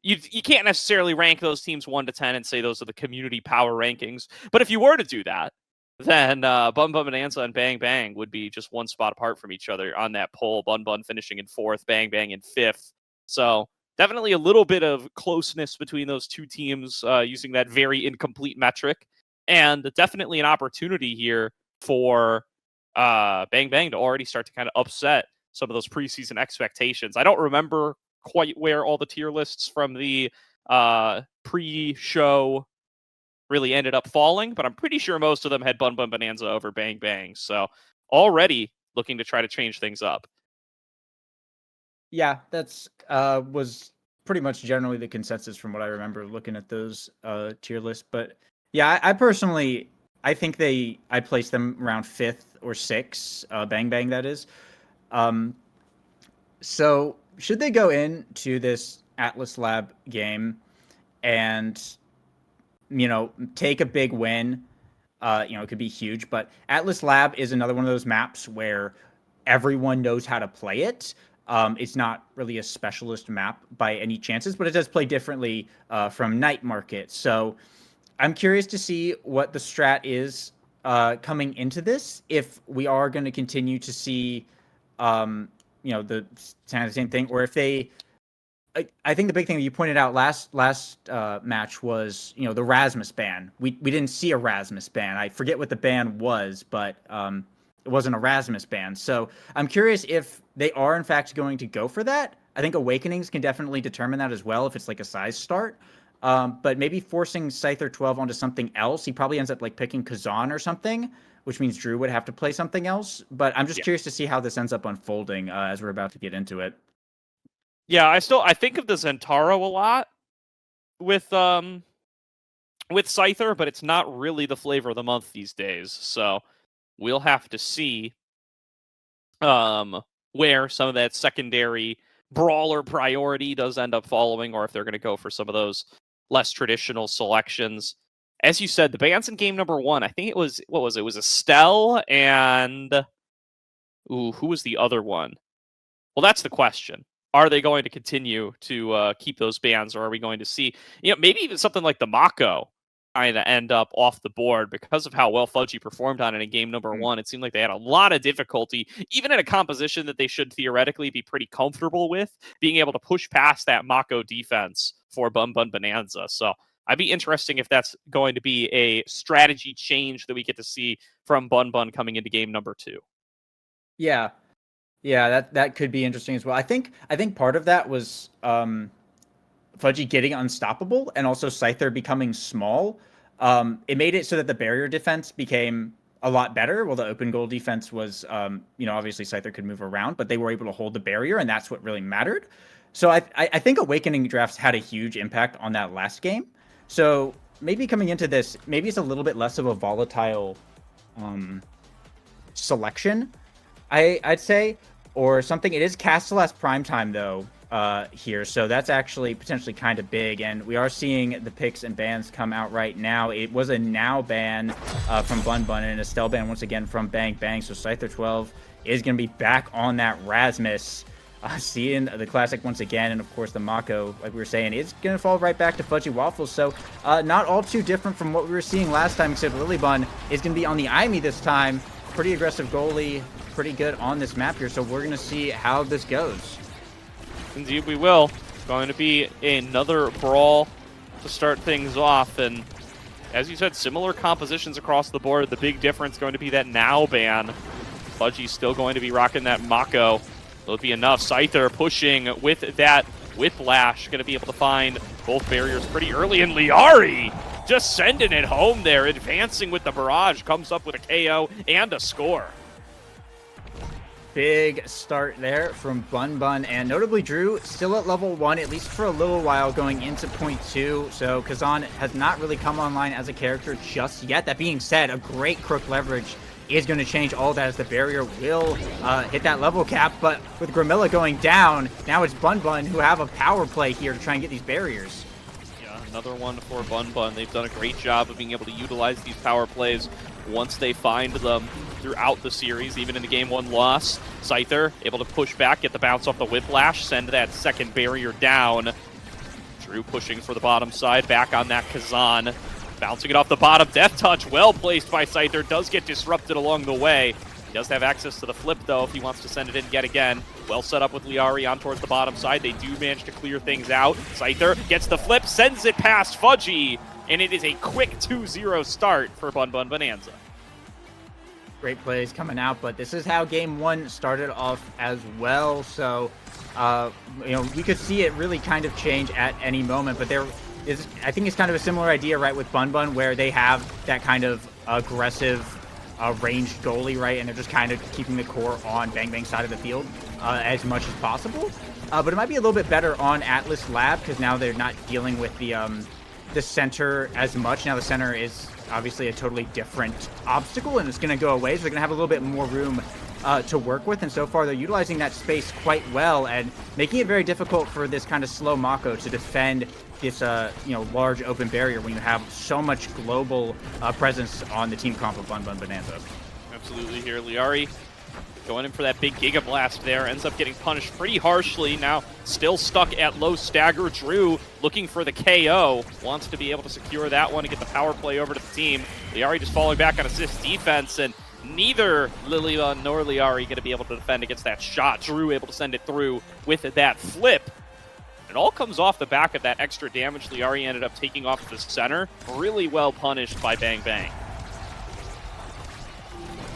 You can't necessarily rank those teams 1 to 10 and say those are the community power rankings. But if you were to do that, then Bunn Bunn Bonanza and Bang Bang would be just one spot apart from each other on that poll. Bunn Bunn finishing in 4th, Bang Bang in 5th. So definitely a little bit of closeness between those two teams using that very incomplete metric. And definitely an opportunity here for Bang Bang to already start to kind of upset some of those preseason expectations. I don't remember quite where all the tier lists from the pre-show really ended up falling, but I'm pretty sure most of them had Bunn Bunn Bonanza over Bang Bang. So already looking to try to change things up. Yeah, that's was pretty much generally the consensus from what I remember looking at those tier lists. But yeah, I personally, I think I placed them around 5th or 6th, Bang Bang that is. So should they go into this Atlas Lab game and take a big win? It could be huge, but Atlas Lab is another one of those maps where everyone knows how to play it. It's not really a specialist map by any chances, but it does play differently from Night Market. So I'm curious to see what the strat is coming into this. If we are going to continue to see, the kind of the same thing, or if they. I think the big thing that you pointed out last match was the Rasmus ban. We didn't see a Rasmus ban. I forget what the ban was, but it wasn't a Rasmus ban. So I'm curious if they are in fact going to go for that. I think Awakenings can definitely determine that as well if it's like a size start. But maybe forcing Scyther 12 onto something else. He probably ends up like picking Kazan or something, which means Drew would have to play something else. But I'm just curious to see how this ends up unfolding as we're about to get into it. Yeah, I think of the Zentaro a lot. Scyther, but it's not really the flavor of the month these days. So we'll have to see where some of that secondary brawler priority does end up following, or if they're going to go for some of those less traditional selections. As you said, the bans in game number 1, I think it was, what was it? It was Estelle and... Ooh, who was the other one? Well, that's the question. Are they going to continue to keep those bans, or are we going to see, maybe even something like the Mako kind of end up off the board because of how well Fudgy performed on it in game number 1? It seemed like they had a lot of difficulty, even in a composition that they should theoretically be pretty comfortable with, being able to push past that Mako defense for Bunn Bunn Bonanza. So I'd be interesting if that's going to be a strategy change that we get to see from Bunn Bunn coming into game number 2. Yeah. Yeah, that could be interesting as well. I think part of that was Fudgy getting unstoppable and also Scyther becoming small. It made it so that the barrier defense became a lot better. Well, the open goal defense was, obviously Scyther could move around, but they were able to hold the barrier, and that's what really mattered. So I think Awakening Drafts had a huge impact on that last game. So maybe coming into this, maybe it's a little bit less of a volatile selection, I'd say, or something. It is Castellas Primetime, though, here, so that's actually potentially kind of big, and we are seeing the picks and bans come out right now. It was a now ban from Bunn Bunn, and a Estelle ban once again from Bang Bang, so Scyther 12 is going to be back on that Rasmus, seeing the Classic once again, and of course the Mako, like we were saying, is going to fall right back to GOALIEWAFFLES, so not all too different from what we were seeing last time, except Lilybun is going to be on the IME this time. Pretty aggressive goalie, pretty good on this map here, so we're going to see how this goes. Indeed we will. It's going to be another brawl to start things off, and as you said, similar compositions across the board. The big difference going to be that now ban. Fudgy's still going to be rocking that Mako. Will it be enough? Scyther pushing with that Whiplash, going to be able to find both barriers pretty early, and Liari just sending it home there, advancing with the barrage, comes up with a KO and a score. Big start there from Bunn Bunn, and notably Drew still at level 1, at least for a little while, going into point 2, so Kazan has not really come online as a character just yet. That being said, a great Crook leverage is going to change all that, as the barrier will hit that level cap, but with Grimilla going down, now it's Bunn Bunn who have a power play here to try and get these barriers. Yeah, another one for Bunn Bunn. They've done a great job of being able to utilize these power plays once they find them throughout the series, even in the game 1 loss. Scyther able to push back, get the bounce off the Whiplash, send that second barrier down. Drew pushing for the bottom side, back on that Kazan. Bouncing it off the bottom, Death Touch, well placed by Scyther, does get disrupted along the way. He does have access to the flip, though, if he wants to send it in yet again. Well set up with Liari on towards the bottom side. They do manage to clear things out. Scyther gets the flip, sends it past Fudgy, and it is a quick 2-0 start for Bunn Bunn Bonanza. Great plays coming out, but this is how game 1 started off as well, so we could see it really kind of change at any moment, but I think it's kind of a similar idea, right, with Bunn Bunn, where they have that kind of aggressive ranged goalie, right, and they're just kind of keeping the core on Bang Bang side of the field as much as possible, but it might be a little bit better on Atlas Lab, because now they're not dealing with the center as much. Now the center is obviously a totally different obstacle, and it's going to go away, so they're going to have a little bit more room to work with, and so far they're utilizing that space quite well and making it very difficult for this kind of slow Mako to defend this large open barrier when you have so much global presence on the team comp of Bunn Bunn Bonanza. Absolutely here, Liari going in for that big Giga Blast there, ends up getting punished pretty harshly. Now still stuck at low stagger. Drew looking for the KO, wants to be able to secure that one and get the power play over to the team. Liari just falling back on assist defense, and neither Lilybun nor Liari going to be able to defend against that shot. Drew able to send it through with that flip. It all comes off the back of that extra damage Liari ended up taking off the center. Really well punished by Bang Bang.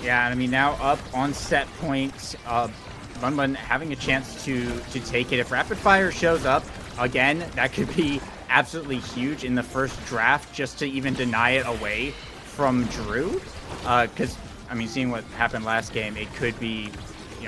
Yeah, I mean, now up on set point, Bunn Bunn having a chance to take it. If Rapid Fire shows up, again, that could be absolutely huge in the first draft, just to even deny it away from Drew. Because, I mean, seeing what happened last game, it could be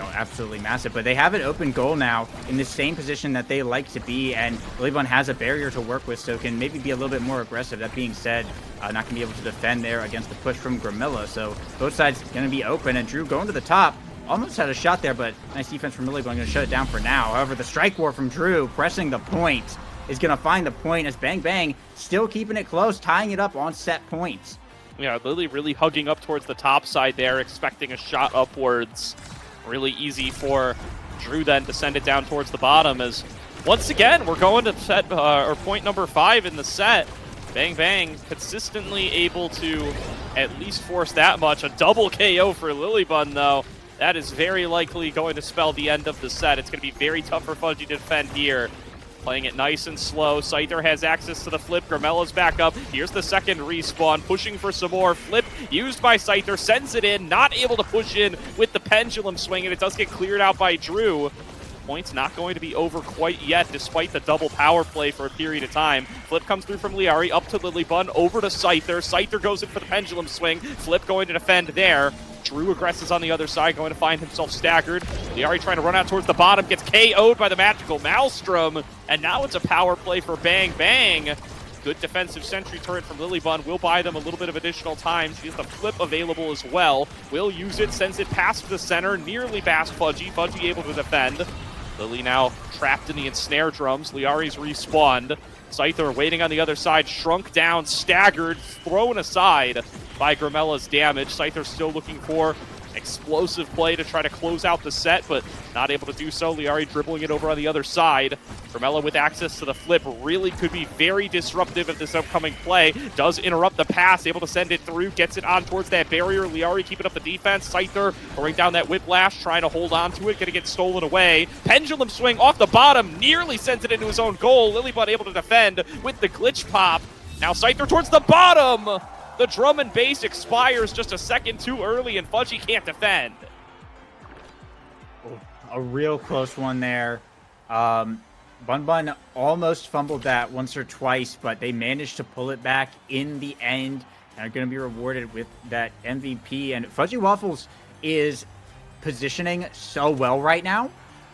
absolutely massive. But they have an open goal now in the same position that they like to be, and Bunn has a barrier to work with, so can maybe be a little bit more aggressive. That being said, not going to be able to defend there against the push from Gramilla, so both sides going to be open, and Drew going to the top. Almost had a shot there, but nice defense from Lillybun. Going to shut it down for now. However, the strike war from Drew pressing the point is going to find the point as Bang Bang still keeping it close, tying it up on set points. Yeah, Lily really hugging up towards the top side there, expecting a shot upwards. Really easy for Drew then to send it down towards the bottom as, once again, we're going to set or point number 5 in the set. Bang Bang consistently able to at least force that much. A double KO for Lillybun, though. That is very likely going to spell the end of the set. It's going to be very tough for Fudgy to defend here. Playing it nice and slow. Scyther has access to the flip. Gramella's back up. Here's the second respawn. Pushing for some more. Flip used by Scyther. Sends it in. Not able to push in with the pendulum swing, and it does get cleared out by Drew. Point's not going to be over quite yet, despite the double power play for a period of time. Flip comes through from Liari, up to Lillybun, over to Scyther. Scyther goes in for the pendulum swing. Flip going to defend there. Drew aggresses on the other side, going to find himself staggered. Liari trying to run out towards the bottom, gets KO'd by the magical Maelstrom, and now it's a power play for Bang Bang. Good defensive sentry turret from Lillybun will buy them a little bit of additional time. She has the flip available as well. Will use it, sends it past the center, nearly past Fudgy. Fudgy able to defend. Lily now trapped in the ensnare drums. Liari's respawned. Scyther waiting on the other side, shrunk down, staggered, thrown aside by Gramella's damage. Scyther still looking for explosive play to try to close out the set, but not able to do so. Liari dribbling it over on the other side. Gramella with access to the flip really could be very disruptive of this upcoming play. Does interrupt the pass, able to send it through, gets it on towards that barrier. Liari keeping up the defense. Scyther throwing down that whiplash, trying to hold on to it, gonna get stolen away. Pendulum swing off the bottom, nearly sends it into his own goal. Lillybun able to defend with the glitch pop. Now Scyther towards the bottom. The drum and bass expires just a second too early, and Fudgy can't defend. A real close one there. Bunn Bunn almost fumbled that once or twice, but they managed to pull it back in the end and are going to be rewarded with that MVP. And Fudgy Waffles is positioning so well right now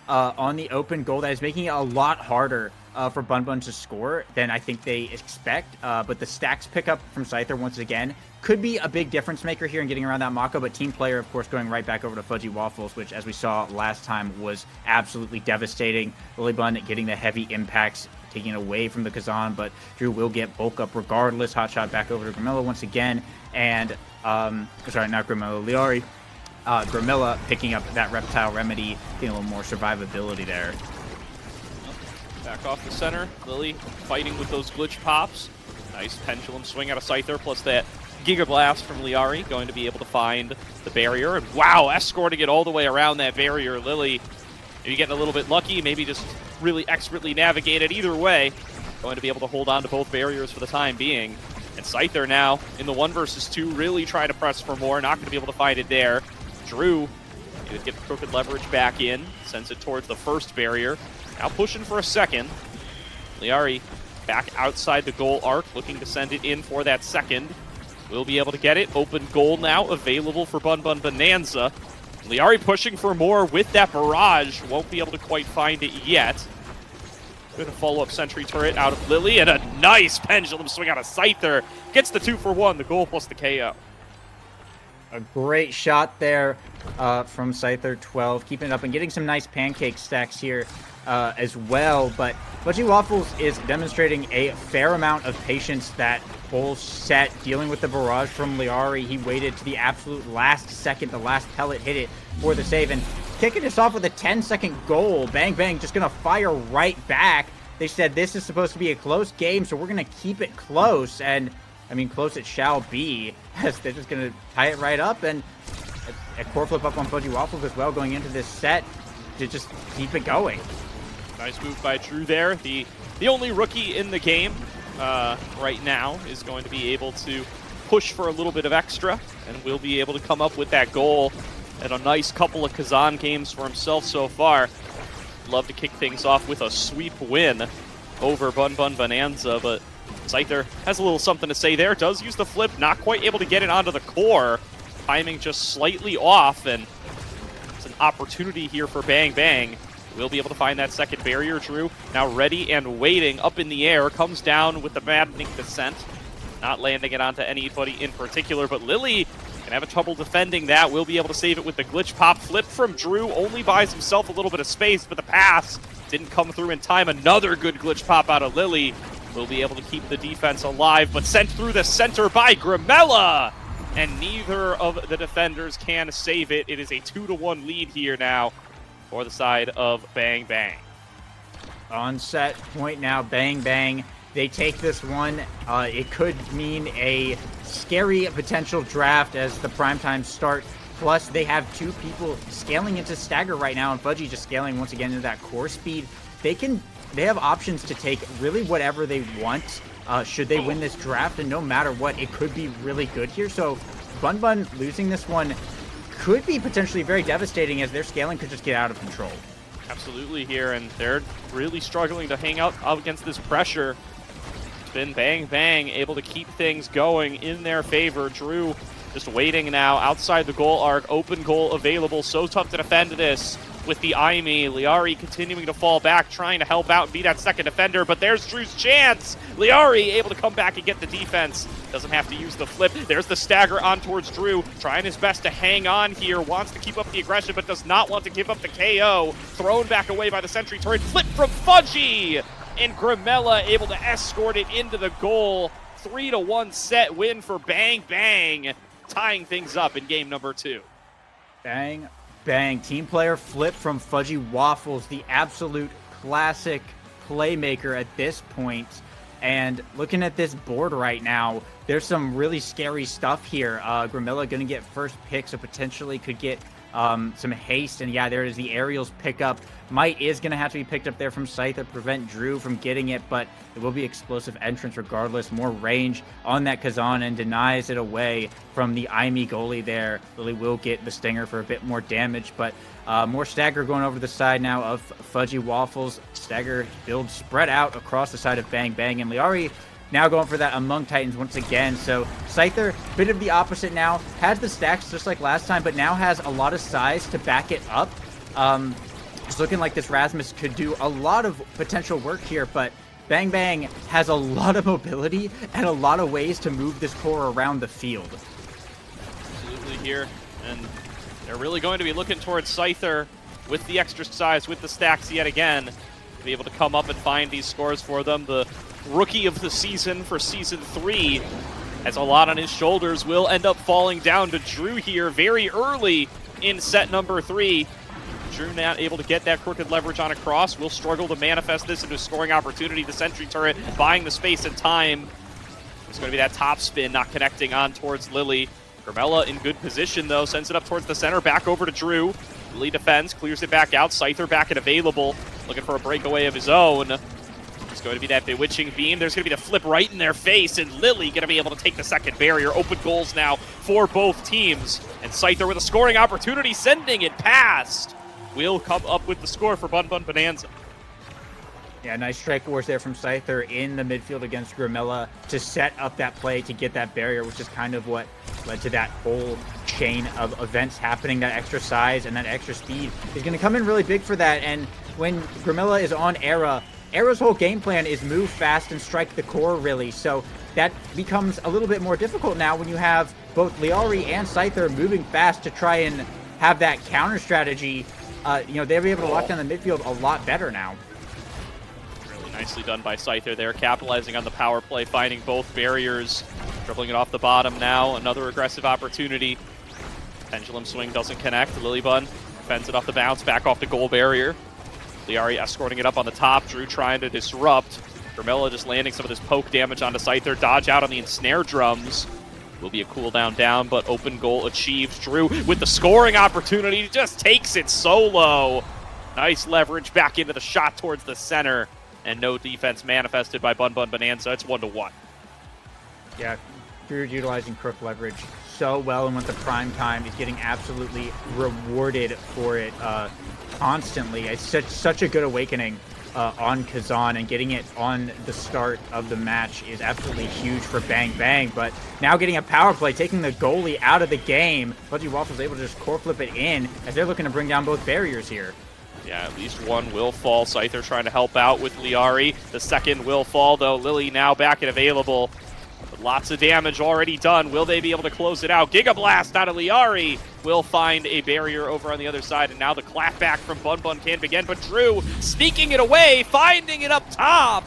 on the open goal that is making it a lot harder for Bunn Bunn to score than I think they expect. But the stacks pickup from Scyther once again could be a big difference maker here in getting around that Mako. But team player, of course, going right back over to Fudgy Waffles, which, as we saw last time, was absolutely devastating. Lillybun getting the heavy impacts, taking it away from the Kazan, but Drew will get bulk up regardless. Hot shot back over to Gramilla once again. And, sorry, not Gramilla, Liari. Gramilla picking up that Reptile Remedy, getting a little more survivability there. Back off the center. Lily fighting with those glitch pops. Nice pendulum swing out of Scyther, plus that Giga Blast from Liari, going to be able to find the barrier. And wow, escorting it all the way around that barrier. Lily maybe getting a little bit lucky, maybe just really expertly navigated. Either way, going to be able to hold on to both barriers for the time being. And Scyther now in the 1 versus 2, really trying to press for more. Not going to be able to find it there. Drew get the crooked leverage back in, sends it towards the first barrier. Now pushing for a second. Liari back outside the goal arc, looking to send it in for that second. Will be able to get it. Open goal now available for Bunn Bunn Bonanza. Liari pushing for more with that barrage. Won't be able to quite find it yet. Good follow-up sentry turret out of Lily, and a nice pendulum swing out of Scyther. Gets the 2-for-1, the goal plus the KO. A great shot there from Scyther 12, keeping it up and getting some nice pancake stacks here as well. But Fudgy Waffles is demonstrating a fair amount of patience that whole set, dealing with the barrage from Liari. He waited to the absolute last second, the last pellet hit it for the save, and kicking us off with a 10-second goal. Bang Bang just going to fire right back. They said this is supposed to be a close game, so we're going to keep it close, and I mean, close it shall be, as they're just going to tie it right up, and a core flip up on Fudgy Waffles as well going into this set to just keep it going. Nice move by Drew there. The only rookie in the game right now is going to be able to push for a little bit of extra, and will be able to come up with that goal, and a nice couple of Kazan games for himself so far. Love to kick things off with a sweep win over Bunn Bunn Bonanza, but Scyther has a little something to say there. Does use the flip, not quite able to get it onto the core. Timing just slightly off, and It's an opportunity here for Bang Bang. We'll be able to find that second barrier. Drew now ready and waiting up in the air. Comes down with the maddening descent. Not landing it onto anybody in particular, but Lily can have a trouble defending that. Will be able to save it with the glitch pop. Flip from Drew. Only buys himself a little bit of space, but the pass didn't come through in time. Another good glitch pop out of Lily. Will be able to keep the defense alive, but sent through the center by Grimella. And neither of the defenders can save it. It is a 2-1 lead here now for the side of Bang Bang. On set point now, Bang Bang. They take this one. It could mean a scary potential draft as the primetime start. Plus, they have two people scaling into stagger right now, and Fudgy just scaling once again into that core speed. They have options to take really whatever they want should they win this draft, and no matter what, it could be really good here. So Bunn Bunn losing this one could be potentially very devastating as their scaling could just get out of control. Absolutely here, and they're really struggling to hang out against this pressure. It's been Bang Bang able to keep things going in their favor. Drew just waiting now outside the goal arc. Open goal available. So tough to defend this with the Aimee. Liari continuing to fall back, trying to help out and be that second defender, but there's Drew's chance. Liari able to come back and get the defense. Doesn't have to use the flip. There's the stagger on towards Drew, trying his best to hang on here. Wants to keep up the aggression, but does not want to give up the KO. Thrown back away by the sentry turret. Flip from Fudgy! And Grimella able to escort it into the goal. 3-1 set win for Bang Bang, tying things up in game number 2. Bang Bang. Team player flip from GOALIEWAFFLES, the absolute classic playmaker at this point. And looking at this board right now, there's some really scary stuff here. Grimella going to get first pick, so potentially could get some haste. And yeah, there is the aerials pickup. Might is going to have to be picked up there from Scythe to prevent Drew from getting it, but it will be explosive entrance regardless. More range on that Kazan and denies it away from the Aimee goalie there. Lily will get the stinger for a bit more damage, but more stagger going over the side now of GOALIEWAFFLES. Stagger build spread out across the side of Bang Bang, and Liari now going for that Among Titans once again. So Scyther, bit of the opposite now. Has the stacks just like last time, but now has a lot of size to back it up. It's looking like this Rasmus could do a lot of potential work here, but Bang Bang has a lot of mobility and a lot of ways to move this core around the field. Absolutely here, and they're really going to be looking towards Scyther with the extra size, with the stacks yet again, to be able to come up and find these scores for them. The rookie of the season for Season 3 has a lot on his shoulders, will end up falling down to Drew here very early in set number 3. Drew not able to get that crooked leverage on a cross. Will struggle to manifest this into a scoring opportunity. The sentry turret buying the space and time. It's going to be that top spin, not connecting on towards Lily. Grimella in good position, though. Sends it up towards the center. Back over to Drew. Lily defends, clears it back out. Scyther back and available. Looking for a breakaway of his own. It's going to be that bewitching beam. There's going to be the flip right in their face, and Lily going to be able to take the second barrier. Open goals now for both teams. And Scyther with a scoring opportunity, sending it past. Will come up with the score for Bunn Bunn Bonanza. Yeah, nice strike force there from Scyther in the midfield against Grimella to set up that play to get that barrier, which is kind of what led to that whole chain of events happening. That extra size and that extra speed is going to come in really big for that. And when Grimella is on Era, Era's whole game plan is move fast and strike the core, really. So that becomes a little bit more difficult now when you have both Liari and Scyther moving fast to try and have that counter strategy. They'll be able to lock down the midfield a lot better now. Really nicely done by Scyther there, capitalizing on the power play, finding both barriers, dribbling it off the bottom now. Another aggressive opportunity. Pendulum swing doesn't connect. Lilybun fends it off the bounce, back off the goal barrier. Liari escorting it up on the top. Drew trying to disrupt. Grimella just landing some of this poke damage onto Scyther. Dodge out on the ensnare drums. Will be a cooldown down, but open goal achieved. Drew with the scoring opportunity, just takes it solo. Nice leverage back into the shot towards the center, and no defense manifested by Bunn Bunn Bonanza. It's 1-1. Yeah, Drew utilizing crook leverage so well, and with the prime time, he's getting absolutely rewarded for it constantly. It's such a good awakening on Kazan, and getting it on the start of the match is absolutely huge for Bang Bang. But now getting a power play, taking the goalie out of the game, FudgyWaffles able to just core flip it in as they're looking to bring down both barriers here. Yeah, at least one will fall. Scyther trying to help out with Liari. The second will fall, though. Lily now back and available. But lots of damage already done. Will they be able to close it out? Giga Blast out of Liari will find a barrier over on the other side. And now the clapback from Bunn Bunn can begin. But Drew sneaking it away, finding it up top,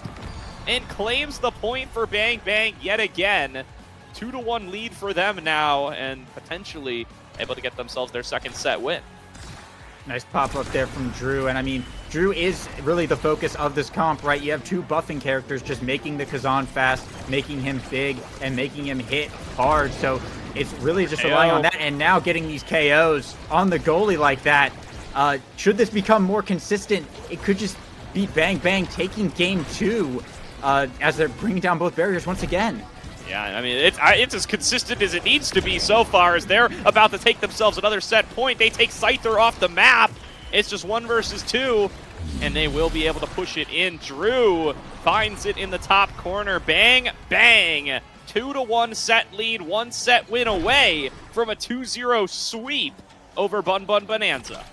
and claims the point for Bang Bang yet again. 2-1 lead for them now, and potentially able to get themselves their second set win. Nice pop-up there from Drew, and I mean, Drew is really the focus of this comp, right? You have two buffing characters just making the Kazan fast, making him big, and making him hit hard, so it's really just relying on that, and now getting these KOs on the goalie like that. Should this become more consistent, it could just be Bang Bang taking game 2 as they're bringing down both barriers once again. Yeah, I mean, it's as consistent as it needs to be so far, as they're about to take themselves another set point. They take Scyther off the map. It's just 1 versus 2, and they will be able to push it in. Drew finds it in the top corner. Bang, bang. 2-1 set lead, 1 set win away from a 2-0 sweep over Bunn Bunn Bonanza.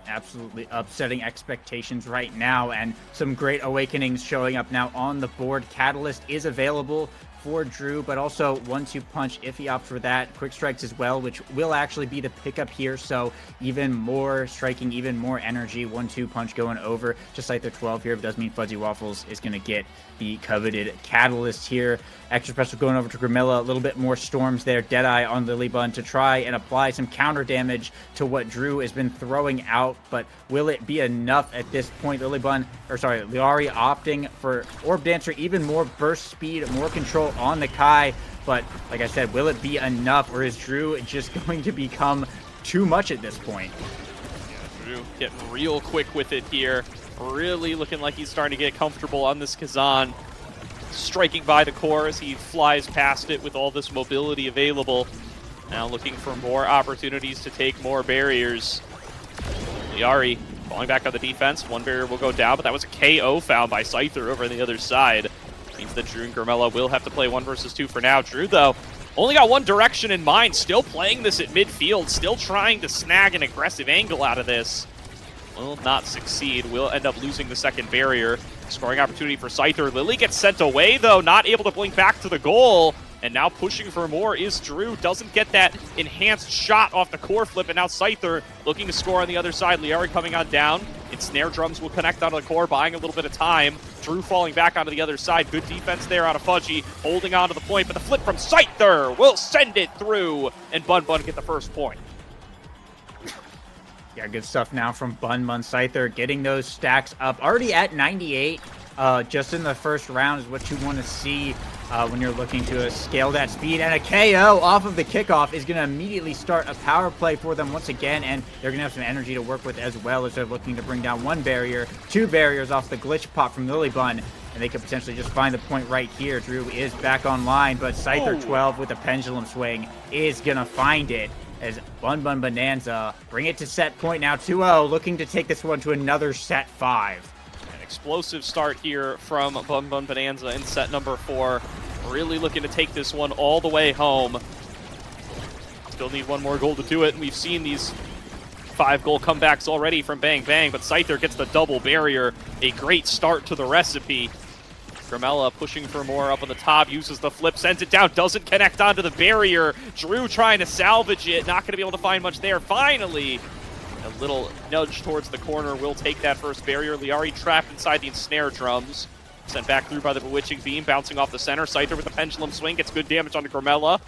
Absolutely upsetting expectations right now, and some great awakenings showing up now on the board. Catalyst is available for Drew, but also 1-2 punch if he opts for that. Quick strikes as well, which will actually be the pickup here, so even more striking, even more energy. 1-2 punch going over just like the 12 here. It does mean FudgyWaffles is going to get the coveted catalyst here. Extra special going over to Grimilla. A little bit more storms there. Deadeye on Lily Bunn to try and apply some counter damage to what Drew has been throwing out, but will it be enough at this point? Liari opting for Orb Dancer, even more burst speed, more control on the Kai, but like I said, will it be enough, or is Drew just going to become too much at this point? Yeah, Drew getting real quick with it here. Really looking like he's starting to get comfortable on this Kazan. Striking by the core as he flies past it with all this mobility available. Now looking for more opportunities to take more barriers. Liari falling back on the defense. 1 barrier will go down, but that was a KO found by Scyther over on the other side. Means that Drew and Grimilla will have to play 1 versus 2 for now. Drew, though, only got one direction in mind. Still playing this at midfield. Still trying to snag an aggressive angle out of this. Will not succeed. Will end up losing the second barrier. Scoring opportunity for Scyther. Lily gets sent away, though. Not able to blink back to the goal. And now pushing for more is Drew. Doesn't get that enhanced shot off the core flip. And now Scyther looking to score on the other side. Liari coming on down. And snare drums will connect onto the core, buying a little bit of time. Drew falling back onto the other side. Good defense there out of Fudgy. Holding on to the point. But the flip from Scyther will send it through. And Bunn Bunn get the first point. Yeah, good stuff now from Bunn Bunn. Scyther getting those stacks up. Already at 98 just in the first round is what you want to see when you're looking to scale that speed. And a KO off of the kickoff is going to immediately start a power play for them once again. And they're going to have some energy to work with as well, as they're looking to bring down 1 barrier, 2 barriers off the glitch pop from Lily Bunn. And they could potentially just find the point right here. Drew is back online, but Scyther 12 with a pendulum swing is going to find it, as Bunn Bunn Bonanza bring it to set point now, 2-0, looking to take this one to another set 5. An explosive start here from Bunn Bunn Bonanza in set number 4. Really looking to take this one all the way home. Still need 1 more goal to do it, and we've seen these 5-goal comebacks already from Bang Bang, but Scyther gets the double barrier. A great start to the recipe. Grimilla pushing for more up on the top, uses the flip, sends it down, doesn't connect onto the barrier. Drew trying to salvage it, not going to be able to find much there. Finally, a little nudge towards the corner will take that first barrier. Liari trapped inside the ensnare drums. Sent back through by the Bewitching Beam, bouncing off the center. Scyther with the pendulum swing, gets good damage onto Grimilla.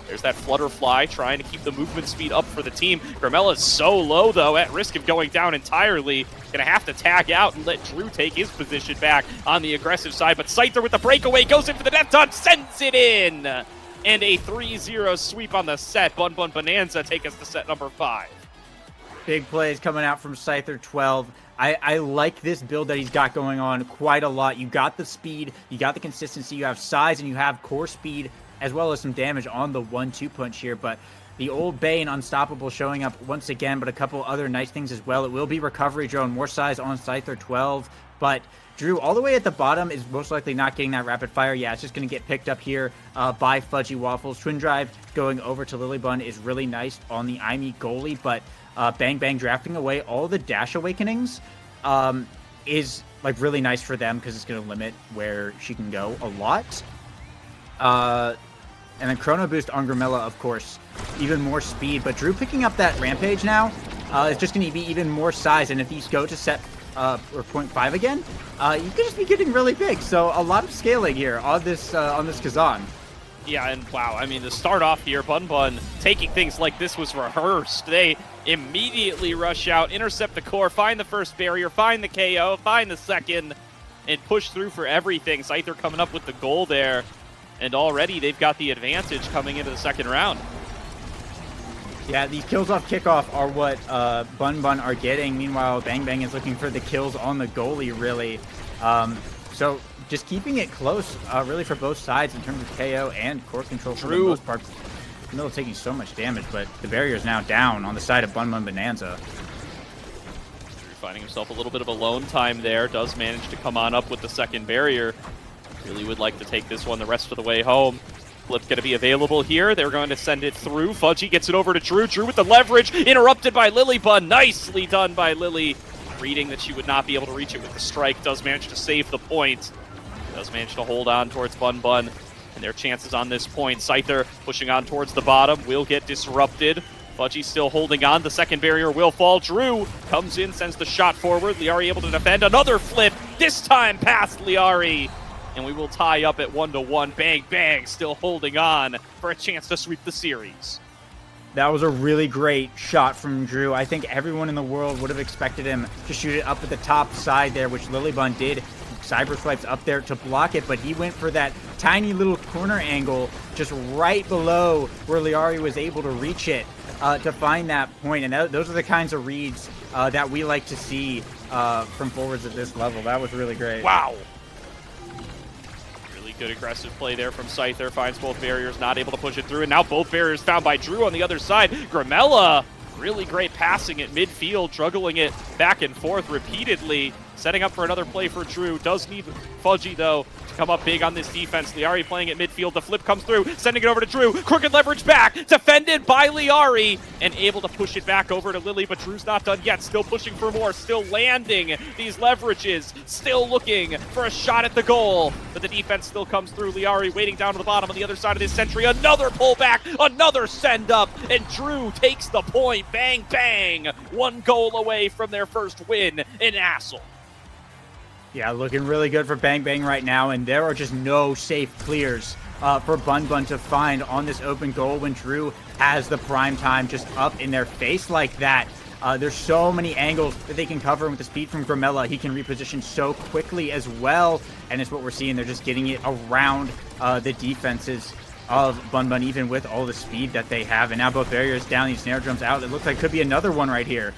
There's that Flutterfly trying to keep the movement speed up for the team. Grimilla is so low, though, at risk of going down entirely. Gonna have to tag out and let Drew take his position back on the aggressive side. But Scyther with the breakaway goes in for the death touch, sends it in! And a 3-0 sweep on the set. Bunn Bunn Bonanza take us to set number 5. Big plays coming out from Scyther 12. I like this build that he's got going on quite a lot. You got the speed, you got the consistency, you have size, and you have core speed, as well as some damage on the 1-2 punch here. But the old Bane Unstoppable showing up once again, but a couple other nice things as well. It will be Recovery Drone, more size on Scyther 12, but Drew, all the way at the bottom, is most likely not getting that rapid fire. Yeah, it's just going to get picked up here by FudgyWaffles. Twin Drive going over to Lilybun is really nice on the IME goalie, but Bang Bang drafting away all the dash awakenings is like really nice for them because it's going to limit where she can go a lot. And then Chrono Boost on Grimilla, of course, even more speed. But Drew picking up that Rampage now is just going to be even more size. And if these go to set or 0.5 again, you could just be getting really big. So a lot of scaling here on this Kazan. Yeah, and wow, I mean, to start off here, Bunn Bunn taking things like this was rehearsed. They immediately rush out, intercept the core, find the first barrier, find the KO, find the second, and push through for everything. Scyther coming up with the goal there, and already they've got the advantage coming into the second round. Yeah, these kills off kickoff are what Bunn Bunn are getting. Meanwhile, Bang Bang is looking for the kills on the goalie, really. So just keeping it close, really, for both sides in terms of KO and core control for the most part. Middle taking so much damage, but the barrier is now down on the side of Bunn Bunn Bonanza. Drew finding himself a little bit of alone time there. Does manage to come on up with the second barrier. Really would like to take this one the rest of the way home. Flip going to be available here. They're going to send it through. Fudgy gets it over to Drew. Drew with the leverage, interrupted by Lilybun. Nicely done by Lily. Reading that she would not be able to reach it with the strike. Does manage to save the point. Does manage to hold on towards Bunn Bunn. And their chances on this point. Scyther pushing on towards the bottom. Will get disrupted. Fudgy still holding on. The second barrier will fall. Drew comes in, sends the shot forward. Liari able to defend. Another flip. This time past Liari. And we will tie up at 1-1. Bang Bang still holding on for a chance to sweep the series. That was a really great shot from Drew. I think everyone in the world would have expected him to shoot it up at the top side there, which Lilybun did. Cyber swipes up there to block it, but he went for that tiny little corner angle just right below where Liari was able to reach it to find that point. And those are the kinds of reads that we like to see from forwards at this level. That was really great. Wow. Good aggressive play there from Scyther. Finds both barriers, not able to push it through. And now both barriers found by Drew on the other side. Grimilla, really great passing at midfield, juggling it back and forth repeatedly. Setting up for another play for Drew. Does need Fudgy, though, to come up big on this defense. Liari playing at midfield. The flip comes through, sending it over to Drew. Crooked leverage back, defended by Liari, and able to push it back over to Lily, but Drew's not done yet. Still pushing for more, still landing these leverages, still looking for a shot at the goal, but the defense still comes through. Liari waiting down to the bottom on the other side of this sentry. Another pullback, another send up, and Drew takes the point. Bang Bang, one goal away from their first win in NASL. Yeah, looking really good for Bang Bang right now, and there are just no safe clears for Bunn Bunn to find on this open goal when Drew has the prime time just up in their face like that. There's so many angles that they can cover with the speed from Grimilla. He can reposition so quickly as well, and it's what we're seeing. They're just getting it around the defenses of Bunn Bunn, even with all the speed that they have. And now both barriers down, these snare drums out. It looks like could be another one right here.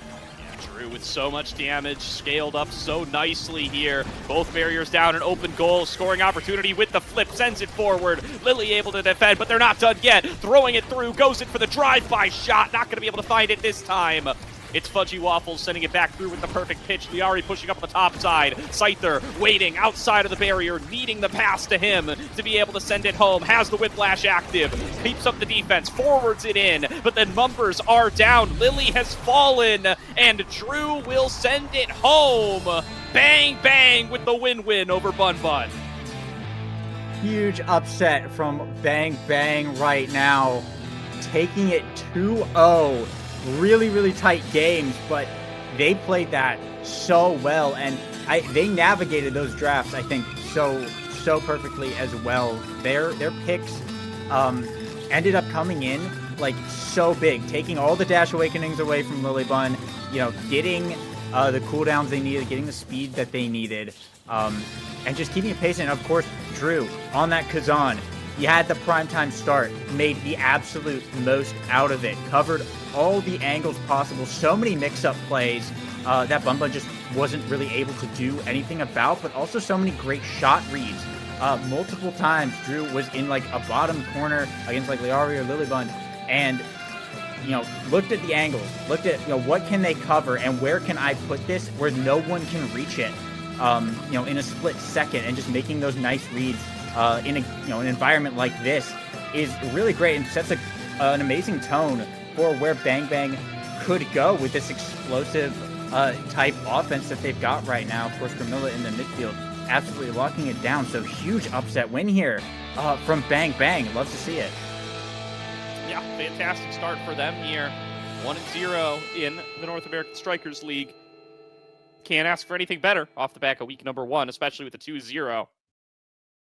Drew with so much damage, scaled up so nicely here. Both barriers down, an open goal, scoring opportunity with the flip, sends it forward. Lily able to defend, but they're not done yet. Throwing it through, goes in for the drive-by shot. Not going to be able to find it this time. It's FudgyWaffles sending it back through with the perfect pitch. Liari pushing up on the top side. Scyther waiting outside of the barrier, needing the pass to him to be able to send it home. Has the whiplash active, keeps up the defense, forwards it in, but then numbers are down. Lily has fallen, and Drew will send it home. Bang Bang with the win-win over Bunn Bunn. Huge upset from Bang Bang right now, taking it 2-0. Really, really tight games, but they played that so well, and they navigated those drafts, I think, so perfectly as well. Their picks ended up coming in like so big, taking all the dash awakenings away from Lilybun, you know, getting the cooldowns they needed, getting the speed that they needed, and just keeping it pacing. And of course, Drew on that Kazan. He had the primetime start, made the absolute most out of it, covered all the angles possible, so many mix-up plays that Bunn Bunn just wasn't really able to do anything about, but also so many great shot reads. Multiple times, Drew was in like a bottom corner against like Liari or Lilybun, and looked at the angles, looked at what can they cover and where can I put this where no one can reach it, in a split second, and just making those nice reads in an environment like this is really great and sets an amazing tone for where Bang Bang could go with this explosive type offense that they've got right now. Of course, Gramilla in the midfield absolutely locking it down. So huge upset win here from Bang Bang. Love to see it. Yeah, fantastic start for them here. 1-0 in the North American Strikers League. Can't ask for anything better off the back of week number 1, especially with the 2-0.